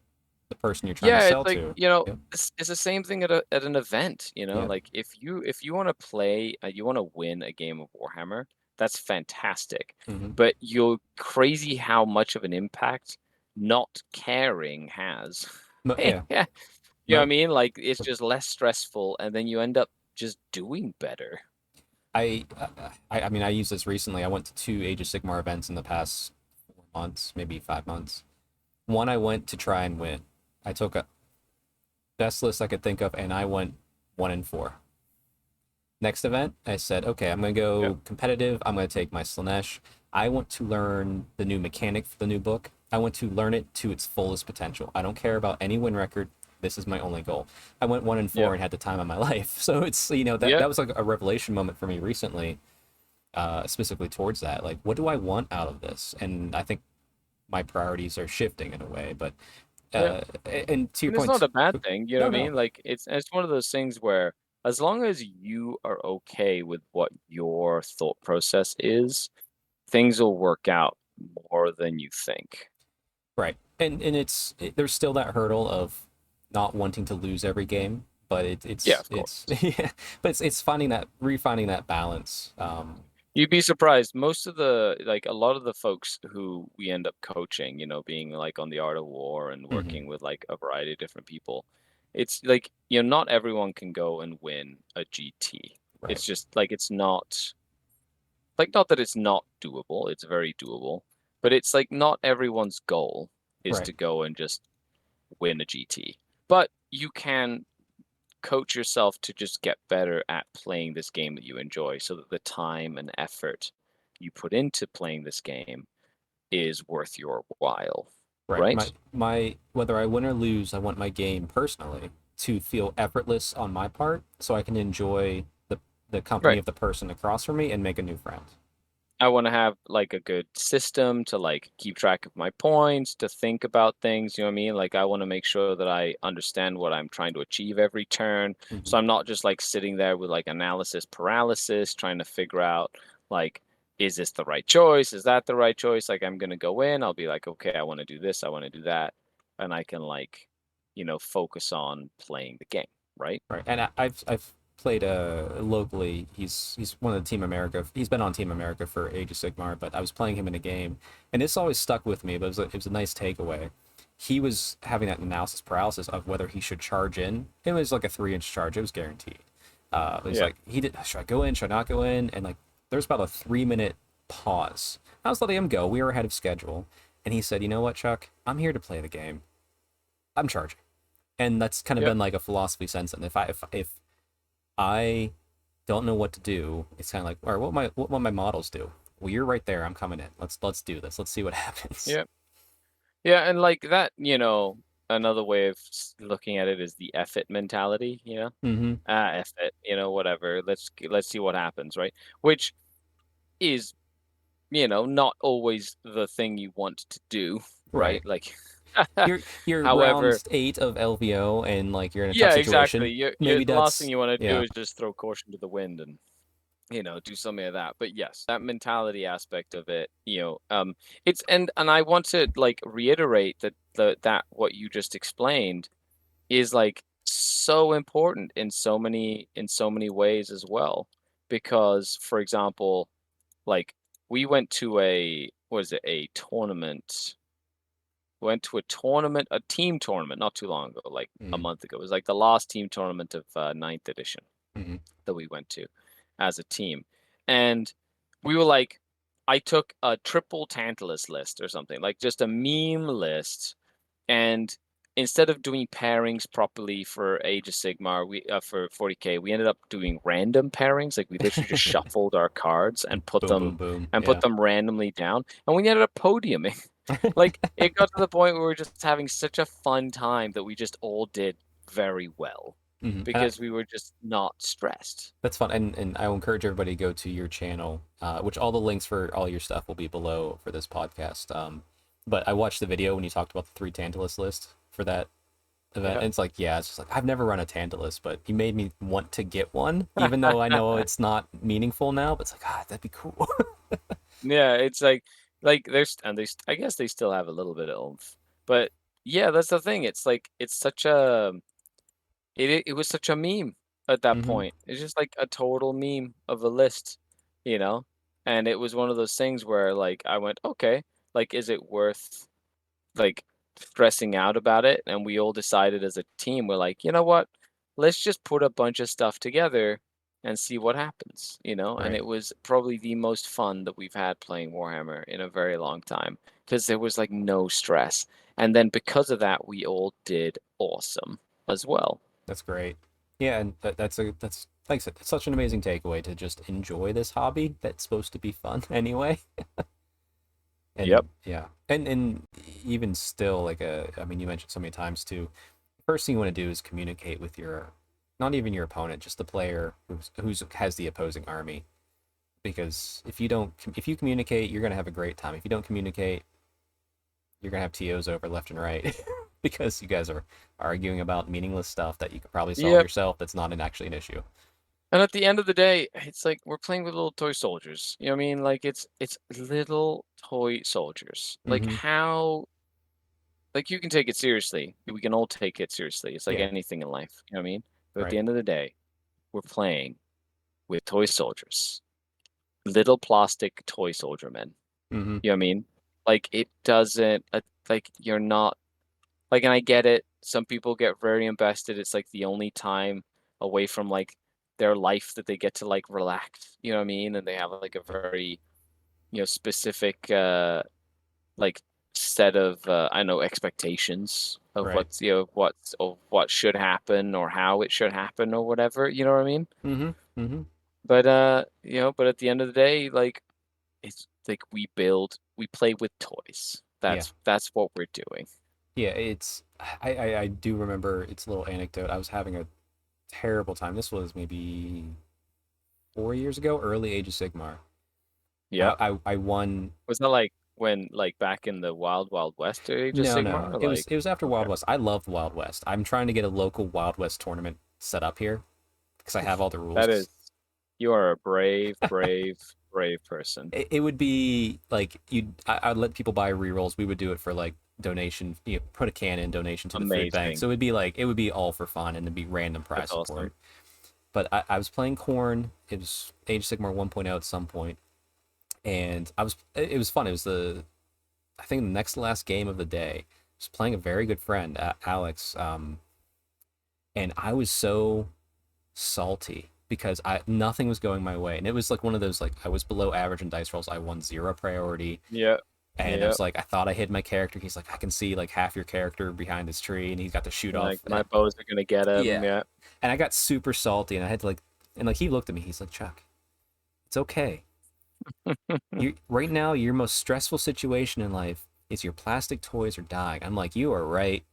the person you're trying to Yeah, it's sell like, to. Yep. it's the same thing at an event, Yep. like if you want to play, you want to win a game of Warhammer, that's fantastic. Hmm. But you're crazy how much of an impact not caring has. Yeah. Yeah, you know what I No. mean? Like it's just less stressful, and then you end up just doing better. I mean, I used this recently. I went to two Age of Sigmar events in the past 4 months, maybe 5 months. One I went to try and win. I took a best list I could think of, and I went 1-4. Next event, I said, okay, I'm gonna Yeah. go competitive. I'm gonna take my Slanesh. I want to learn the new mechanic for the new book. I want to learn it to its fullest potential. I don't care about any win record. This is my only goal. I went 1-4 Yeah. and had the time of my life. So it's that Yeah. that was like a revelation moment for me recently specifically towards that. Like, what do I want out of this? And I think my priorities are shifting in a way. But Yeah. and to your And it's not points, a bad thing, you know no, what I no, mean? Like it's one of those things where as long as you are okay with what your thought process is, things will work out more than you think. right. And there's still that hurdle of not wanting to lose every game, but Yeah, of it's course. yeah, but it's finding that refining that balance. You'd be surprised. Most of the like a lot of the folks who we end up coaching, being like on the Art of War and Mhm. working with like a variety of different people, it's like, not everyone can go and win a GT. Right. It's just like it's not like not that it's not doable, it's very doable, but it's like not everyone's goal is Right. to go and just win a GT. But you can coach yourself to just get better at playing this game that you enjoy so that the time and effort you put into playing this game is worth your while, Right. right? My whether I win or lose, I want my game personally to feel effortless on my part so I can enjoy the company Right. of the person across from me and make a new friend. I want to have like a good system to like keep track of my points, to think about things, you know what I mean? Like I want to make sure that I understand what I'm trying to achieve every turn. Hmm. So I'm not just like sitting there with like analysis paralysis trying to figure out like is this the right choice? Is that the right choice? Like I'm going to go in, I'll be like, okay, I want to do this, I want to do that, and I can like, focus on playing the game, right? Right. And I've played locally. He's one of the Team America. He's been on Team America for Age of Sigmar, but I was playing him in a game, and this always stuck with me. But it was a nice takeaway. He was having that analysis paralysis of whether he should charge in. It was like a 3 inch charge. It was guaranteed. It was Yeah. like he did. Should I go in? Should I not go in? And like there's about a 3 minute pause. I was letting him go. We were ahead of schedule, and he said, "You know what, Chuck? I'm here to play the game. I'm charging." And that's kind of Yeah. been like a philosophy since. And if I don't know what to do, it's kind of like, all right, what my models do? Well, you're right there. I'm coming in. Let's do this. Let's see what happens. Yeah. Yeah, and like that, another way of looking at it is the F it mentality, Mm-hmm. F it, whatever. Let's see what happens, right? Which is, not always the thing you want to do, right? Right. Like, You're however, round 8 of LVO and like you're in a tough yeah, exactly. situation. The Maybe last thing that's you want to do yeah. is just throw caution to the wind and do something of that. But yes, that mentality aspect of it, it's and I want to like reiterate that what you just explained is like so important in so many ways as well. Because, for example, like we went to a what is it, a tournament. Went to a team tournament not too long ago, like a Mm-hmm. month ago. It was like the last team tournament of ninth edition Mm-hmm. that we went to as a team. And we were like, I took a triple Tantalus list or something, like just a meme list. And instead of doing pairings properly for Age of Sigmar, we for 40K, we ended up doing random pairings. Like we literally just shuffled our cards and put Boom, them boom, boom. and put Yeah. them randomly down, and we ended up podiuming. Like it got to the point where we were just having such a fun time that we just all did very well Mm-hmm. because we were just not stressed. That's fun, and I will encourage everybody to go to your channel, which all the links for all your stuff will be below for this podcast. But I watched the video when you talked about the 3 Tantalus list for that event, Yeah. and it's like, yeah, it's just like I've never run a Tantalus, but you made me want to get one, even though I know it's not meaningful now. But it's like, ah, that'd be cool. Yeah, it's like there's and I guess they still have a little bit of oomph. But yeah, that's the thing. It's like it's such a it was such a meme at that Hmm. point. It's just like a total meme of a list, you know? And it was one of those things where like I went, okay, like is it worth like stressing out about it? And we all decided as a team, we're like, you know what? Let's just put a bunch of stuff together and see what happens. And Right. it was probably the most fun that we've had playing Warhammer in a very long time because there was like no stress. And then because of that, we all did awesome as well. That's great. Yeah, and that's like I said, it's such an amazing takeaway to just enjoy this hobby that's supposed to be fun anyway. Yep. And yeah, and even still, like I mean, you mentioned so many times too. First thing you want to do is communicate with your, not even your opponent, just the player who's has the opposing army, because if you communicate, you're gonna have a great time. If you don't communicate, you're gonna have TOs over left and right because you guys are arguing about meaningless stuff that you could probably solve Yep. yourself. That's not actually an issue. And at the end of the day, it's like we're playing with little toy soldiers. You know what I mean? Like it's little toy soldiers. Like Mm-hmm. how like you can take it seriously. We can all take it seriously. It's like Yeah. anything in life. You know what I mean? But at Right. the end of the day, we're playing with toy soldiers. Little plastic toy soldier men. Mm-hmm. You know what I mean? Like it doesn't like you're not like, and I get it. Some people get very invested. It's like the only time away from like their life that they get to like relax. You know what I mean? And they have like a very, specific like set of I don't know expectations of Right. what should happen or how it should happen or whatever. You know what I mean? Mm-hmm. Mm-hmm. But but at the end of the day, like it's like we play with toys. Yeah. That's what we're doing. Yeah. I do remember it's a little anecdote. I was having a terrible time. This was maybe 4 years ago, early Age of Sigmar. Yeah. I won. Was that like when like back in the Wild Wild West Age of No, no. Sigmar? Or, It like was after okay. Wild West. I loved Wild West. I'm trying to get a local Wild West tournament set up here because I have all the rules. That is you are a brave, brave, brave person. It would be like I'd let people buy rerolls. We would do it for like donation, put a cannon donation to the food bank. Amazing. So it would be all for fun and it'd be random prize That's support. awesome. But I was playing Corn. It was Age of Sigmar 1.0 at some point, and it was fun. It was I think the next to last game of the day. I was playing a very good friend, Alex, and I was so salty because I nothing was going my way, and it was like one of those like I was below average in dice rolls. I won zero priority, Yeah. and it Yeah. was like I thought I hid my character. He's like, I can see like half your character behind this tree, and he's got to shoot off. Like my bows are gonna get him. Yeah, Yeah. and I got super salty, and I had to like, and like he looked at me. He's like, Chuck, it's okay. You right now, your most stressful situation in life is your plastic toys are dying. I'm like, you are right.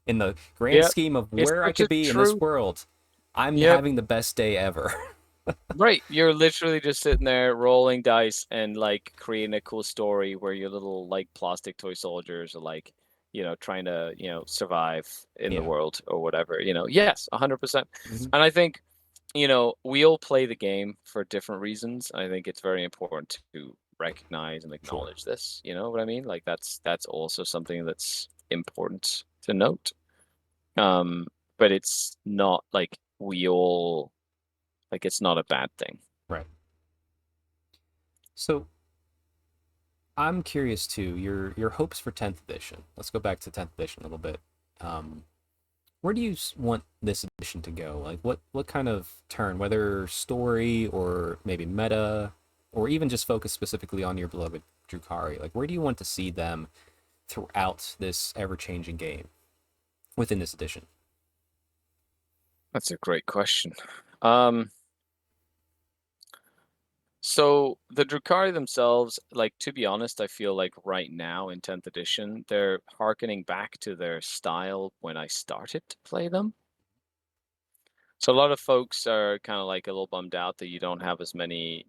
In the grand Yep. scheme of It's where I such could a be in this true. world, I'm Yep. having the best day ever. Right. You're literally just sitting there rolling dice and like creating a cool story where your little like plastic toy soldiers are like, trying to, survive in the Yeah. world or whatever. Yes, 100%. Hmm. And I think, we all play the game for different reasons. I think it's very important to recognize and Sure. acknowledge this. You know what I mean? Like that's also something that's important to note. Um, but it's not like we all like it's not a bad thing. Right. So I'm curious too. Your hopes for 10th edition. Let's go back to 10th edition a little bit. Um, where do you want this edition to go? Like what kind of turn, whether story or maybe meta, or even just focus specifically on your beloved Drukari? Like where do you want to see them throughout this ever-changing game within this edition? That's a great question. Um, so the Drukhari themselves, like to be honest, I feel like right now in 10th edition, they're harkening back to their style when I started to play them. So a lot of folks are kind of like a little bummed out that you don't have as many,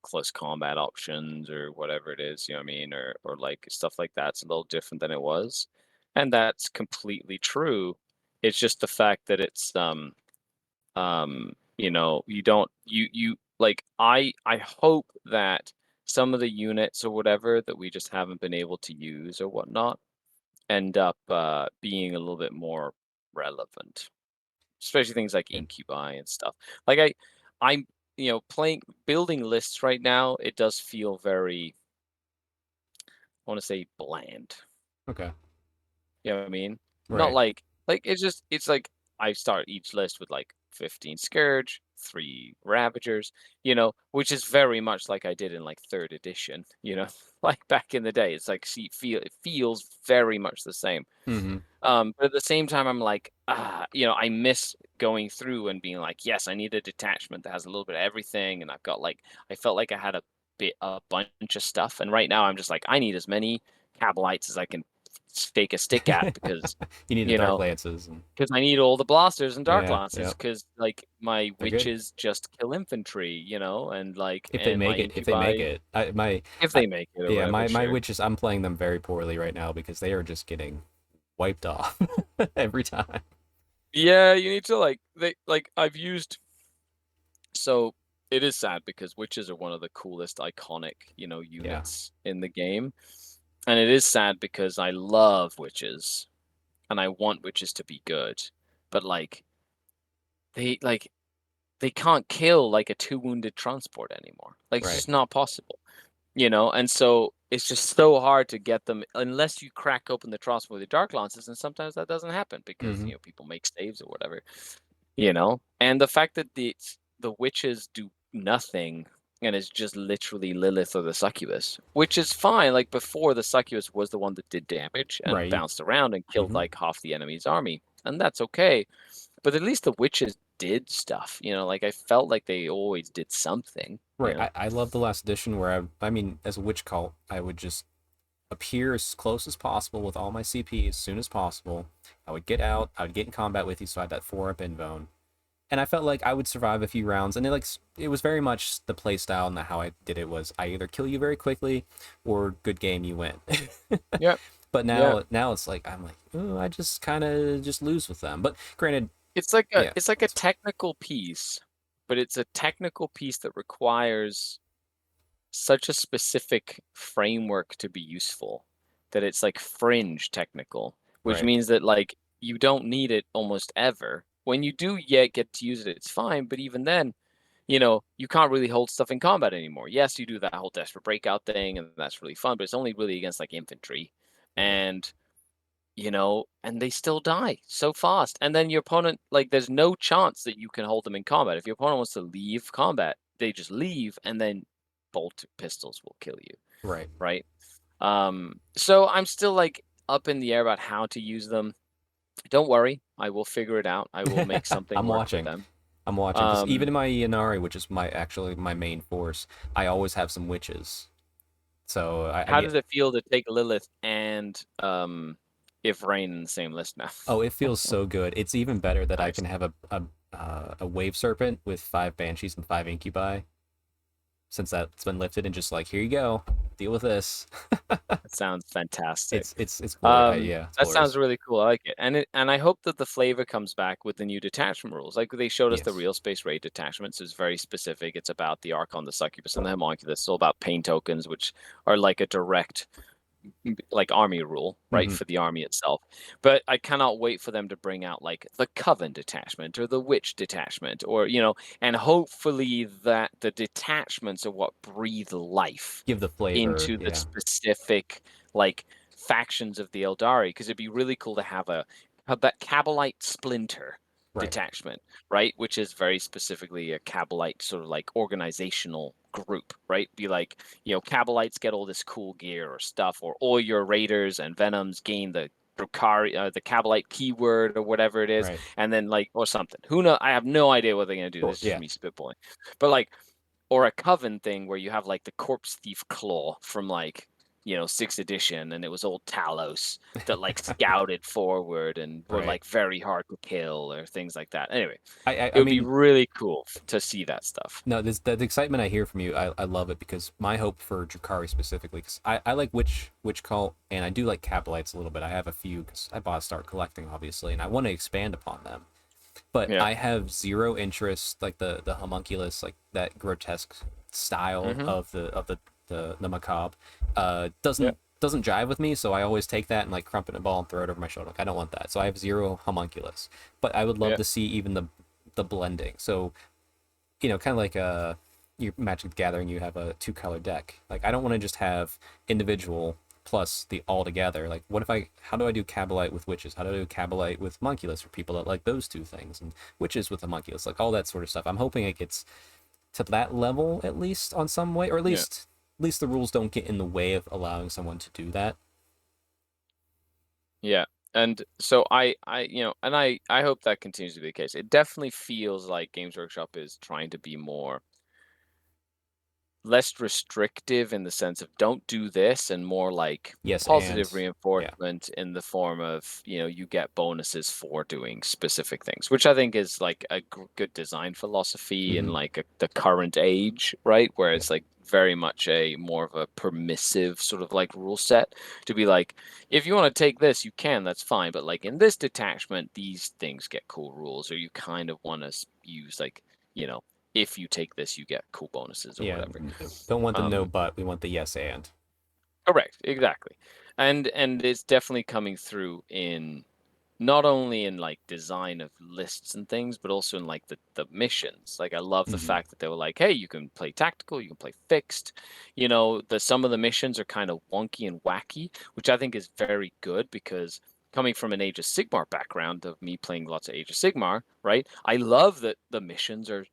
close combat options or whatever it is, you know what I mean, or like stuff like that's a little different than it was. And that's completely true. It's just the fact that it's you don't you like I hope that some of the units or whatever that we just haven't been able to use or whatnot end up being a little bit more relevant, especially things like Yeah. incubi and stuff. Like I'm playing building lists right now. It does feel very, I want to say, bland. Okay. You know what I mean? Not Right. like it's like I start each list with like 15 Scourge, 3 Ravagers, which is very much like I did in like third edition, like back in the day. It's like it feels very much the same. Mm-hmm. But at the same time, I'm like, I miss going through and being like, yes, I need a detachment that has a little bit of everything, and I've got like, I felt like I had a bunch of stuff, and right now I'm just like, I need as many Cabalites as I can stake a stick at because You need the you dark know lances and because I need all the blasters and dark yeah, lances yeah, because like my they're good. witches just kill infantry, and like If they and my make it, if they make incubi it, if I, they make it or yeah, whatever, my sure. witches, I'm playing them very poorly right now because they are just getting wiped off every time. Yeah, you need to I've used so it is sad because witches are one of the coolest iconic, Yeah, units in the game. And it is sad because I love witches and I want witches to be good. But they like they can't kill like a two wounded transport anymore. Like it's right. just not possible. And so it's just so hard to get them unless you crack open the transport with the dark lances, and sometimes that doesn't happen because Hmm. people make saves or whatever. And the fact that the witches do nothing and it's just literally Lilith or the succubus, which is fine. Like before, the succubus was the one that did damage and Right. bounced around and killed Hmm. like half the enemy's army, and that's okay. But at least the witches did stuff. Like I felt like they always did something. Right. I love the last edition where I mean, as a witch cult, I would just appear as close as possible with all my CP as soon as possible. I would get out, I would get in combat with you, so I had that 4-up invone. And I felt like I would survive a few rounds, and it was very much the play style and how I did it was I either kill you very quickly or good game, you win. Yeah, But yeah. now it's like I'm like, oh, I just kind of just lose with them. But granted, It's like a yeah, it's like a technical piece, but it's a technical piece that requires such a specific framework to be useful that it's like fringe technical, which right, means that like you don't need it almost ever. When you do yet get to use it, it's fine, but even then, you can't really hold stuff in combat anymore. Yes, you do that whole desperate breakout thing, and that's really fun, but it's only really against like infantry. right, And and they still die so fast. And then your opponent, like, there's no chance that you can hold them in combat. If your opponent wants to leave combat, they just leave, and then bolt pistols will kill you, right. right? So I'm still like up in the air about how to use them. Don't worry, I will figure it out. I will make something I'm work for watching. them. I'm watching because even Um, in my Inari, which is my main force, I always have some witches. So I how mean, does it feel to take Lilith and if Rain in the same list now? oh, it feels so good. It's even better that I Nice. can have a wave serpent with 5 banshees and 5 incubi since that's been lifted and just like here you go, deal with this. That sounds fantastic. It's glorious. Yeah, it's That sounds glorious. really cool. I like it. And I hope that the flavor comes back with the new detachment rules. Like they showed us the Yes. real space raid detachments. It's very specific. It's about the Archon, the Succubus, and the Homunculus. It's all about pain tokens, which are like a direct like army rule, right, Hmm. for the army itself. But I cannot wait for them to bring out like the Coven detachment or the Witch detachment, or and hopefully that the detachments are what breathe life Give the flavor. into the Yeah. specific like factions of the Eldari, because it'd be really cool to have that Cabalite splinter Right. detachment, right? Which is very specifically a Cabalite sort of like organizational group, right? Be like, Cabalites get all this cool gear or stuff, or all your Raiders and Venoms gain the Drukari, the Cabalite keyword or whatever it is, Right. and then like or something. Who know? I have no idea what they're gonna do. Sure. This is just Yeah. me spitballing, but like or a coven thing where you have like the corpse thief claw from like 6th edition, and it was old Talos that like scouted forward and were Right. like very hard to kill or things like that. Anyway, I it would be mean, really cool to see that stuff. no, this the excitement I hear from you, I love it because my hope for Drakari specifically, because I like witch cult and I do like Capelites a little bit. I have a few because I bought start collecting obviously, and I want to expand upon them. But Yeah. I have zero interest like the homunculus, like that grotesque style Mm-hmm. of the macabre. Yeah. Doesn't jive with me, so I always take that and like crump it in a ball and throw it over my shoulder. Like I don't want that. So I have zero homunculus. But I would love Yeah. to see even the blending. So kind of like your Magic the Gathering, you have a 2-color deck. Like I don't want to just have individual plus the all together. Like what if how do I do Cabalite with witches? How do I do Cabalite with Homunculus for people that like those two things, and witches with Homunculus, like all that sort of stuff. I'm hoping it gets to that level at least on some way, or Yeah. at least the rules don't get in the way of allowing someone to do that. Yeah. And so I hope that continues to be the case. It definitely feels like Games Workshop is trying to be more less restrictive in the sense of don't do this, and more like Yes, and positive yeah. reinforcement in the form of, you get bonuses for doing specific things, which I think is like a good design philosophy in Hmm. like the current age, right? Where Yeah. it's like very much a more of a permissive sort of like rule set to be like, if you want to take this, you can, that's fine. But like in this detachment, these things get cool rules, or you kind of want to use like, if you take this, you get cool bonuses or Yeah. whatever. Don't want the no Um, but. We want the yes and. Correct, exactly. And it's definitely coming through in not only in like design of lists and things, but also in like the missions. Like I love the Hmm. fact that they were like, hey, you can play tactical, you can play fixed. Some of the missions are kind of wonky and wacky, which I think is very good because coming from an Age of Sigmar background of me playing lots of Age of Sigmar, right? I love that the missions are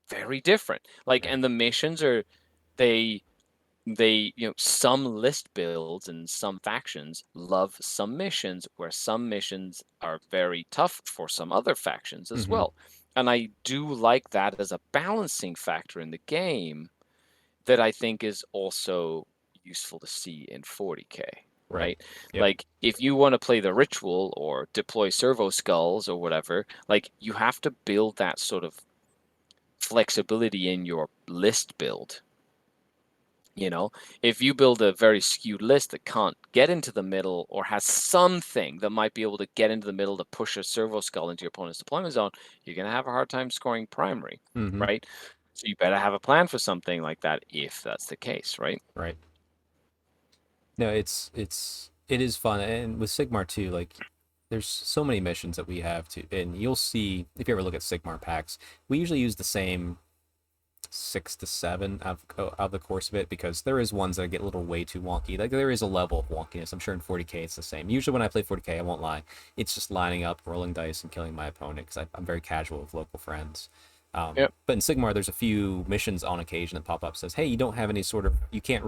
very different. Like, Right. and the missions are they some list builds and some factions love some missions, where some missions are very tough for some other factions as Hmm. well. And I do like that as a balancing factor in the game that I think is also useful to see in 40K, Right. right? Yep. Like if you want to play the ritual or deploy servo skulls or whatever, like you have to build that sort of flexibility in your list build. If you build a very skewed list that can't get into the middle or has something that might be able to get into the middle to push a servo skull into your opponent's deployment zone, you're going to have a hard time scoring primary, Hmm. right? So you better have a plan for something like that if that's the case, right? Right. No, it is fun, and with Sigmar too. Like, there's so many missions that we have to, and you'll see if you ever look at Sigmar packs. We usually use the same 6 to 7 out of the course of it, because there is ones that get a little way too wonky. Like there is a level of wonkiness. I'm sure in 40K it's the same. Usually when I play 40K, I won't lie, it's just lining up, rolling dice, and killing my opponent because I'm very casual with local friends. Yep. But in Sigmar, there's a few missions on occasion that pop up says, "Hey, you don't have any sort of you can't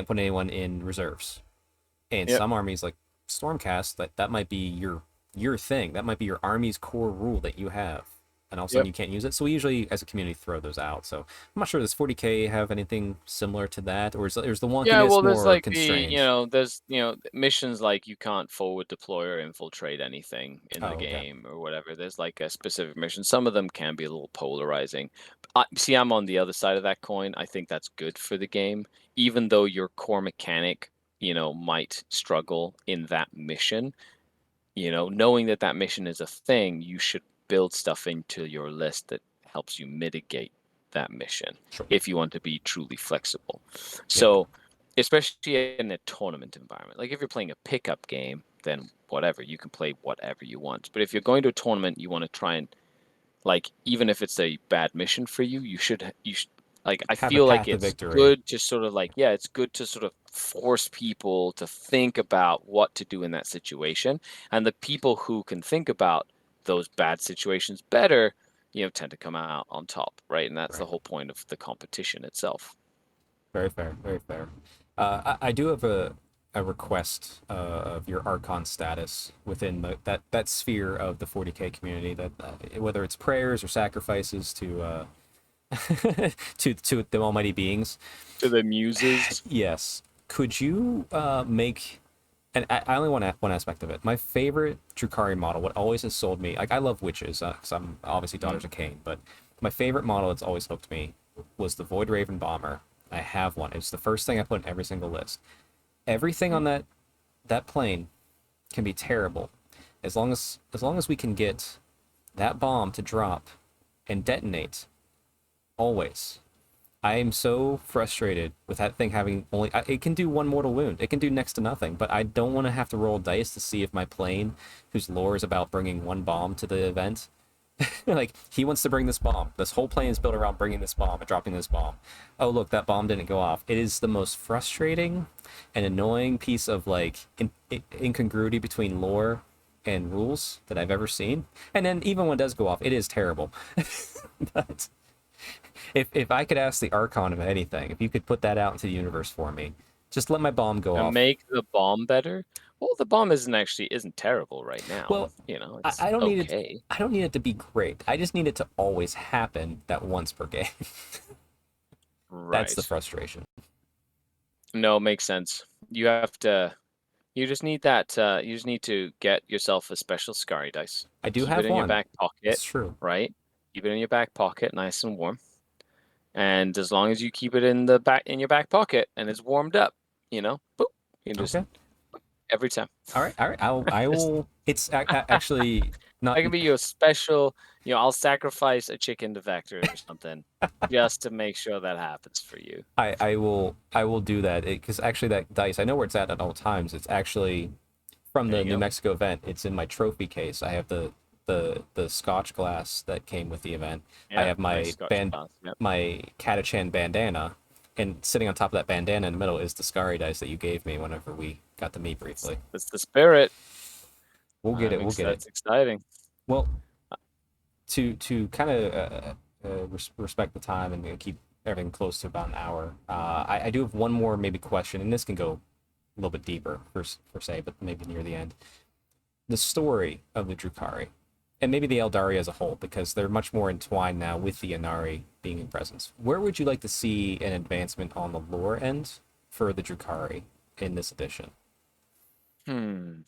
put anyone in reserves." And Yep. some armies like Stormcast, that might be your thing. That might be your army's core rule that you have, and all of a sudden Yep. you can't use it. So we usually, as a community, throw those out. So I'm not sure, does 40K have anything similar to that, or is the Yeah, wonkiness well, there's more like constrained? missions like you can't forward deploy or infiltrate anything in the Oh, okay. game or whatever. There's like a specific mission. Some of them can be a little polarizing. See, I'm on the other side of that coin. I think that's good for the game, even though your core mechanic, might struggle in that mission. Knowing that that mission is a thing, you should build stuff into your list that helps you mitigate that mission Sure. if you want to be truly flexible. Yep. So, especially in a tournament environment, like if you're playing a pickup game, then whatever, you can play whatever you want. But if you're going to a tournament, you want to try and like, even if it's a bad mission for you, you should like, I Have a feel like path to it's victory. good to sort of like, yeah, it's good to sort of force people to think about what to do in that situation. And the people who can think about those bad situations better, tend to come out on top, right? And that's the Right. whole point of the competition itself. Very fair. Very fair. I do have a request of your Archon status within that sphere of the 40K community. That whether it's prayers or sacrifices to the almighty beings. To the muses. Yes. Could you make, and I only want one aspect of it. My favorite Drukari model, what always has sold me, like I love witches, because I'm obviously Mm. Daughters of Cain, but my favorite model that's always hooked me was the Void Raven Bomber. I have one. It's the first thing I put in every single list. Everything on that plane can be terrible, as long as we can get that bomb to drop and detonate always. I am so frustrated with that thing having only. It can do one mortal wound. It can do next to nothing. But I don't want to have to roll dice to see if my plane, whose lore is about bringing one bomb to the event, like he wants to bring this bomb. This whole plane is built around bringing this bomb and dropping this bomb. Oh look, that bomb didn't go off. It is the most frustrating and annoying piece of like incongruity between lore and rules that I've ever seen. And then even when it does go off, it is terrible. But if I could ask the Archon of anything, if you could put that out into the universe for me, just let my bomb go And off. make the bomb better. Well, the bomb isn't terrible right now. Well, It's I don't need it. okay. I don't need it to be great. I just need it to always happen that once per game. That's the Right. frustration. No, makes sense. You have to. You just need that. You just need to get yourself a special Skari dice. I do Keep it have in your one. back pocket, It's true. right? Keep it in your back pocket, nice and warm. And as long as you keep it in your back pocket and it's warmed up, boop, you just Okay. every time. All right. All right. I Just will. It's actually not. I can be your special. I'll sacrifice a chicken to Vector or something just to make sure that happens for you. I will do that because actually that dice I know where it's at all times. It's actually from There the you New go. Mexico event. It's in my trophy case. I have the Scotch glass that came with the event. I Yeah, have nice Scotch glass. Yep. my Catachan bandana, and sitting on top of that bandana in the middle is the Skari dice that you gave me whenever we got to meet briefly. That's the spirit. We'll get it. We'll get it. That's exciting. Well, to kind of respect the time and keep everything close to about an hour, I do have one more maybe question, and this can go a little bit deeper per se, but maybe near the end. The story of the Drukhari, and maybe the Eldari as a whole, because they're much more entwined now with the Inari being in presence. Where would you like to see an advancement on the lore end for the Drukhari in this edition? Hmm.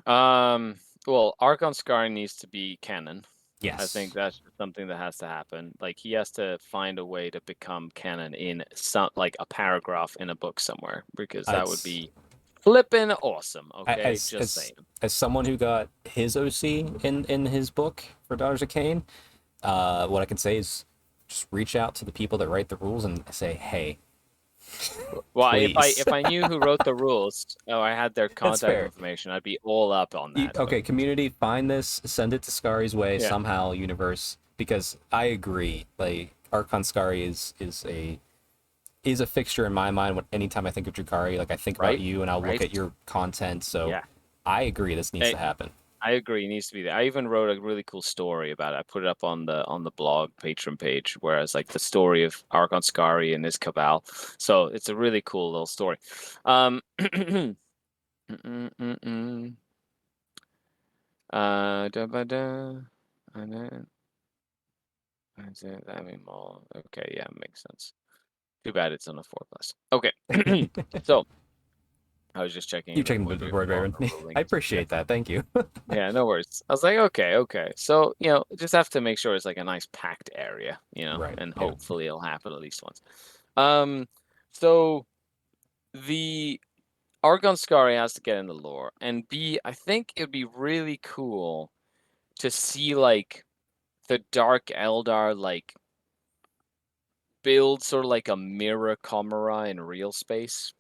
Um. Well, Archon Skari needs to be canon. I think Yes, that's something that has to happen. Like he has to find a way to become canon in some like a paragraph in a book somewhere because that would it's be flippin' awesome. Okay, as just saying. someone who got his OC in his book for Daughters of Cain. What I can say is just reach out to the people that write the rules and say, hey, Well, if I please. if I knew who wrote the rules, I had their That's contact fair. information, I'd be all up on that. But Okay, community, find this, send it to Skari's way yeah, somehow, universe, because I agree. Like Archon Skari is a fixture in my mind when anytime I think of Drukhari, like I think about right, you and I'll look right, at your content. So yeah. I agree this needs to happen. I agree. It needs to be there. I even wrote a really cool story about it. I put it up on the blog Patreon page, whereas like the story of Argon Skari and his cabal. So it's a really cool little story. Mm, mm, mm, mm. Da ba da. And then is it that many more? Okay, yeah, makes sense. Too bad it's on a 4+. Okay. So I was just checking You if it checking would the be Road Raven? longer ruling. I Yeah. appreciate that. Thank you. Yeah, no worries. I was like, okay. So, just have to make sure it's like a nice packed area, Right. and Yeah. hopefully it'll happen at least once. Um, so the Argon Skari has to get in the lore, and B, I think it'd be really cool to see like the Dark Eldar like build sort of like a mirror Chimera in real space,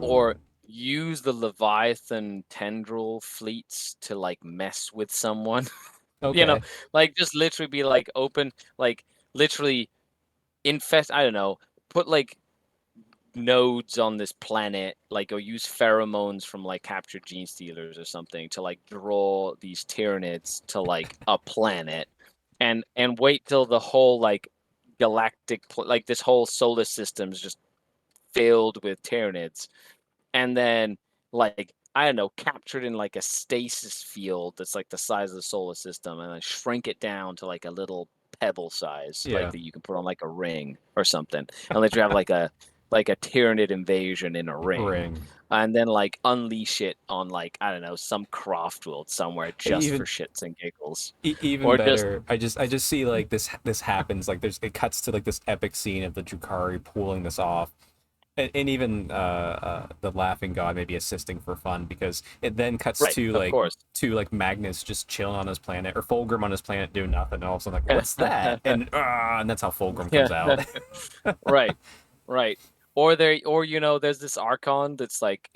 or Ooh. use the Leviathan tendril fleets to like mess with someone. You know, Okay. like just literally be like open, like literally infest. I don't know, put like nodes on this planet, like or use pheromones from like captured gene stealers or something to like draw these Tyranids to like a planet, and wait till the whole like like this whole solar system is just filled with Tyranids, and then like I don't know, captured in like a stasis field that's like the size of the solar system, and then shrink it down to like a little pebble size, like Yeah. that you can put on like a ring or something, and let you have like a Tyranid invasion in a ring, Ring. and then like unleash it on like I don't know some craft world somewhere just for Even shits and giggles, even or just better, I just see like this happens like it cuts to like this epic scene of the Drukhari pulling this off, and even the laughing god maybe assisting for fun because it then cuts right, to of course. Magnus just chilling on his planet or Fulgrim on his planet doing nothing, and all of a sudden like what's that, and that's how Fulgrim Yeah, comes out. right. Right. Or there's this Archon that's like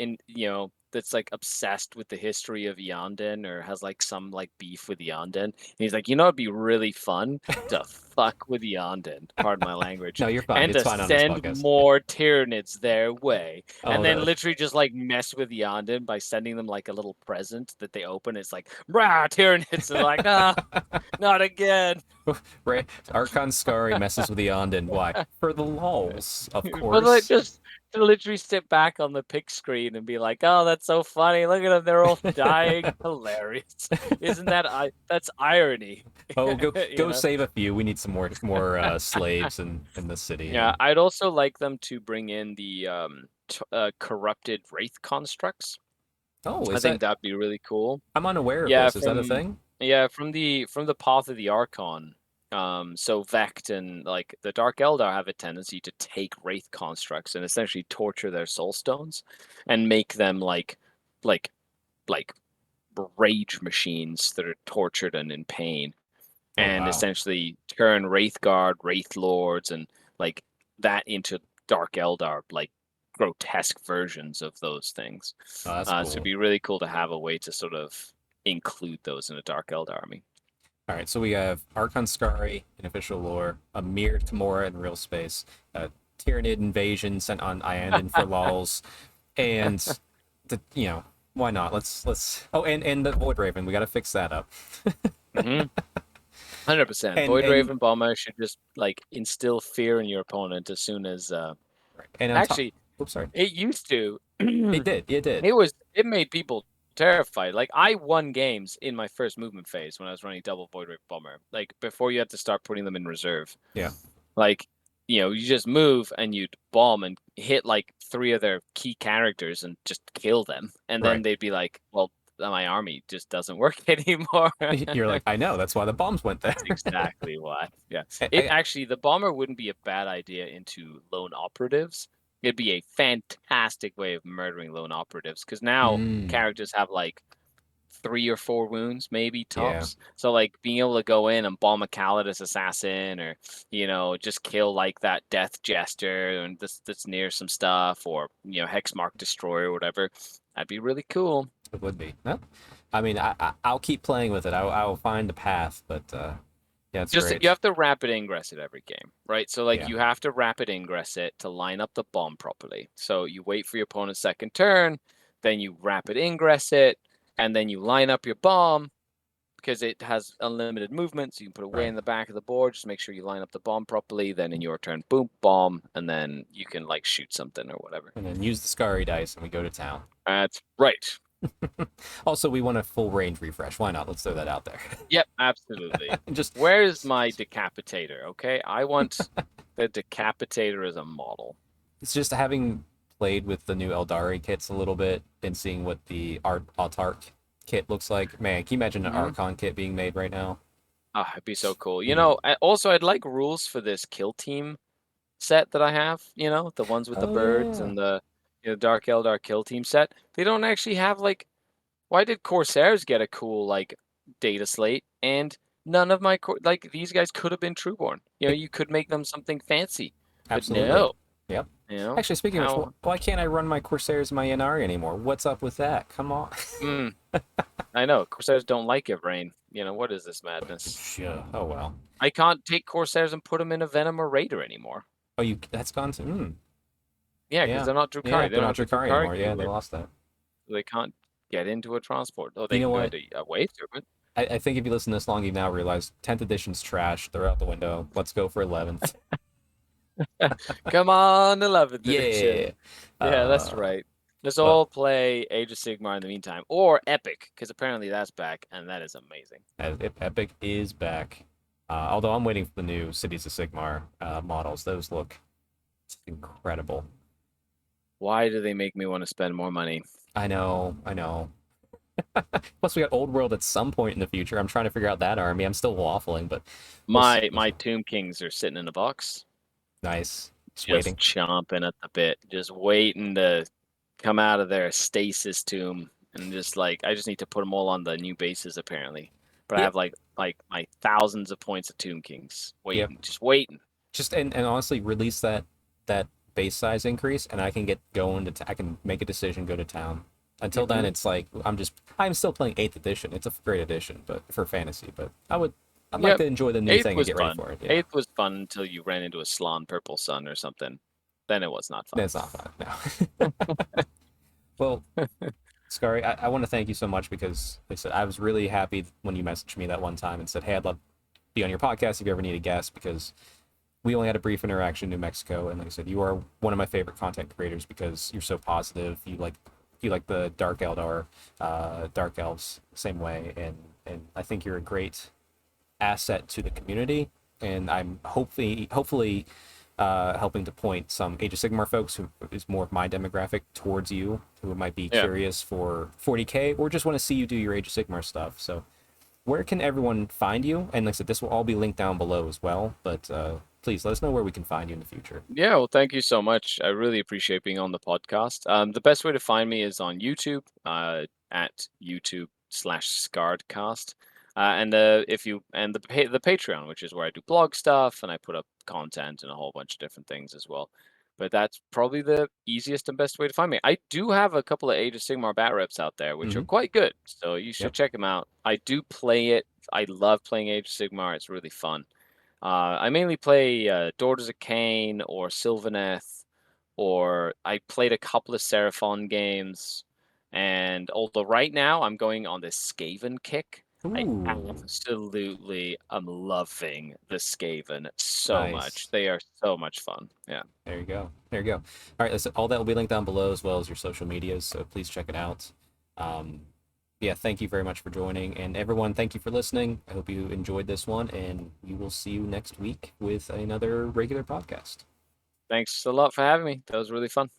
that's like obsessed with the history of Yanden or has like some like beef with Yanden. And he's like, it'd be really fun to fuck with Yanden, pardon my language, No, you're fine. and It's to fine on this send podcast. more Tyranids their way. Oh And then no. literally just like mess with Yanden by sending them like a little present that they open. It's like, rah, Tyranids. And like, not again. Right. Archon Skari messes with the Yondan. Why? For the lulls, of But like course. just to literally sit back on the pick screen and be like, "Oh, that's so funny! Look at them; they're all dying. Hilarious! Isn't that that's irony?" Oh, you go know? save a few. We need some more slaves in the city. Yeah, And I'd also like them to bring in the corrupted wraith constructs. oh, I is think that? that'd be really cool. I'm unaware of Yeah, this. Is that a thing? from the path of the Archon. So Vect and like the Dark Eldar have a tendency to take wraith constructs and essentially torture their soul stones and make them like like rage machines that are tortured and in pain, Oh and wow. essentially turn Wraithguard, Wraith Lords, and like that into Dark Eldar, like grotesque versions of those things. Oh, that's So it'd cool. be really cool to have a way to sort of include those in a Dark Eldar army. All right, so we have Archon Skari in official lore, a mirrored Tamora in real space, a Tyranid invasion sent on Iandon for lols, and the why not? Let's oh and the Void Raven, we got to fix that up. 100%. and Void and Raven Bomber should just like instill fear in your opponent as soon as. and on top, Actually, oops, sorry, it used to. it did. It made people terrified. Like I won games in my first movement phase when I was running double Void Raven Bomber. Like before you had to start putting them in reserve. Yeah, Like, you just move and you'd bomb and hit like three of their key characters and just kill them. And then right. they'd be like, well, my army just doesn't work anymore. You're like, I know, that's why the bombs went there. That's exactly why. Yeah. It I, actually, the bomber wouldn't be a bad idea into lone operatives. It'd be a fantastic way of murdering lone operatives because now mm, characters have like 3 or 4 wounds, maybe yeah, tops. So like being able to go in and bomb a Calidus assassin, or just kill like that death jester and that's near some stuff, or Hexmark destroyer or whatever. That'd be really cool. it would be. No, I mean, I'll keep playing with it. I'll find the path, but yeah, it's Just you great. have to rapid ingress it every game, right? So like Yeah, you have to rapid ingress it to line up the bomb properly. So you wait for your opponent's second turn, then you rapid ingress it, and then you line up your bomb because it has unlimited movement. So you can put it way right. in the back of the board. Just make sure you line up the bomb properly. Then in your turn, boom, bomb, and then you can like shoot something or whatever. And then use the Skari dice, and we go to town. That's right. Also, we want a full range refresh. Why not? Let's throw that out there. Yep, absolutely. Just Where's my decapitator? Okay, I want the decapitator as a model. it's just having played with the new Eldari kits a little bit and seeing what the Autark kit looks like. Man, can you imagine an Mm-hmm. Archon kit being made right now? Ah, it'd be so cool. Mm. Also I'd like rules for this kill team set that I have. The ones with the Oh birds yeah, and the Dark Eldar kill team set. They don't actually have like. Why did Corsairs get a cool like data slate and none of my like these guys could have been Trueborn? it, You could make them something fancy, but absolutely. no. Yep. Actually, speaking of which, How? why can't I run my Corsairs in my Yanari anymore? What's up with that? Come on. Mm, I know Corsairs don't like it, Rain. What is this madness? Sure. Oh well. I can't take Corsairs and put them in a Venom or Raider anymore. Oh, you that's gone to. Yeah, because Yeah. they're not Yeah, Drukhari. They they're don't not have the Drakari Drukhari anymore. Yeah, they keyword. lost that. They can't get into a transport. Oh, You they know can go what? into a wave turbine. I think if you listen this long, you now realize 10th edition's trash. They're out the window. Let's go for 11th. Come on, 11th Yeah. edition. Yeah, that's Uh, right. Let's but all play Age of Sigmar in the meantime, or Epic, because apparently that's back, and that is amazing. Epic is back. Although I'm waiting for the new Cities of Sigmar models. Those look incredible. Why do they make me want to spend more money? I know, I know. Plus, we got Old World at some point in the future. I'm trying to figure out that army. I'm still waffling, but we'll see. My Tomb Kings are sitting in a box, Nice. Just just waiting. chomping at the bit, just waiting to come out of their stasis tomb, and just like I just need to put them all on the new bases apparently. But I Yeah, have like my thousands of points of Tomb Kings yeah. waiting, just waiting. Just and honestly, release that base size increase, and I can get going to. I can make a decision, go to town. Until then, Hmm. it's like I'm still playing Eighth Edition. It's a great edition, but for fantasy. But I'd like Yep. to enjoy the new Eighth thing and was get ready fun. for it. Yeah, Eighth was fun until you ran into a Slan Purple Sun or something. Then it was not fun. it's not fun now. Well, Scary, I want to thank you so much because like I said I was really happy when you messaged me that one time and said, "Hey, I'd love to be on your podcast if you ever need a guest," because we only had a brief interaction in New Mexico, and like I said, you are one of my favorite content creators because you're so positive. You like the Dark Eldar, Dark Elves same way, and I think you're a great asset to the community. and I'm hopefully helping to point some Age of Sigmar folks who is more of my demographic towards you, who might be Yeah. curious for 40K or just want to see you do your Age of Sigmar stuff. So where can everyone find you? And like I said, this will all be linked down below as well. But please let us know where we can find you in the future. Yeah, well, thank you so much. I really appreciate being on the podcast. The best way to find me is on YouTube, at YouTube/Skaredcast. And if you and the Patreon, which is where I do blog stuff and I put up content and a whole bunch of different things as well. But that's probably the easiest and best way to find me. I do have a couple of Age of Sigmar bat reps out there, which are Mm-hmm. quite good. So you should Yep. check them out. I do play it. I love playing Age of Sigmar. It's really fun. I mainly play Daughters of Cain or Sylvaneth, or I played a couple of Seraphon games. And although right now I'm going on this Skaven kick, I Ooh, absolutely am loving the Skaven so much. nice. They are so much fun. Yeah. There you go. There you go. All right, listen, all that will be linked down below as well as your social medias, so please check it out. Um, yeah, thank you very much for joining, and everyone, thank you for listening. I hope you enjoyed this one, and we will see you next week with another regular podcast. Thanks a lot for having me. That was really fun.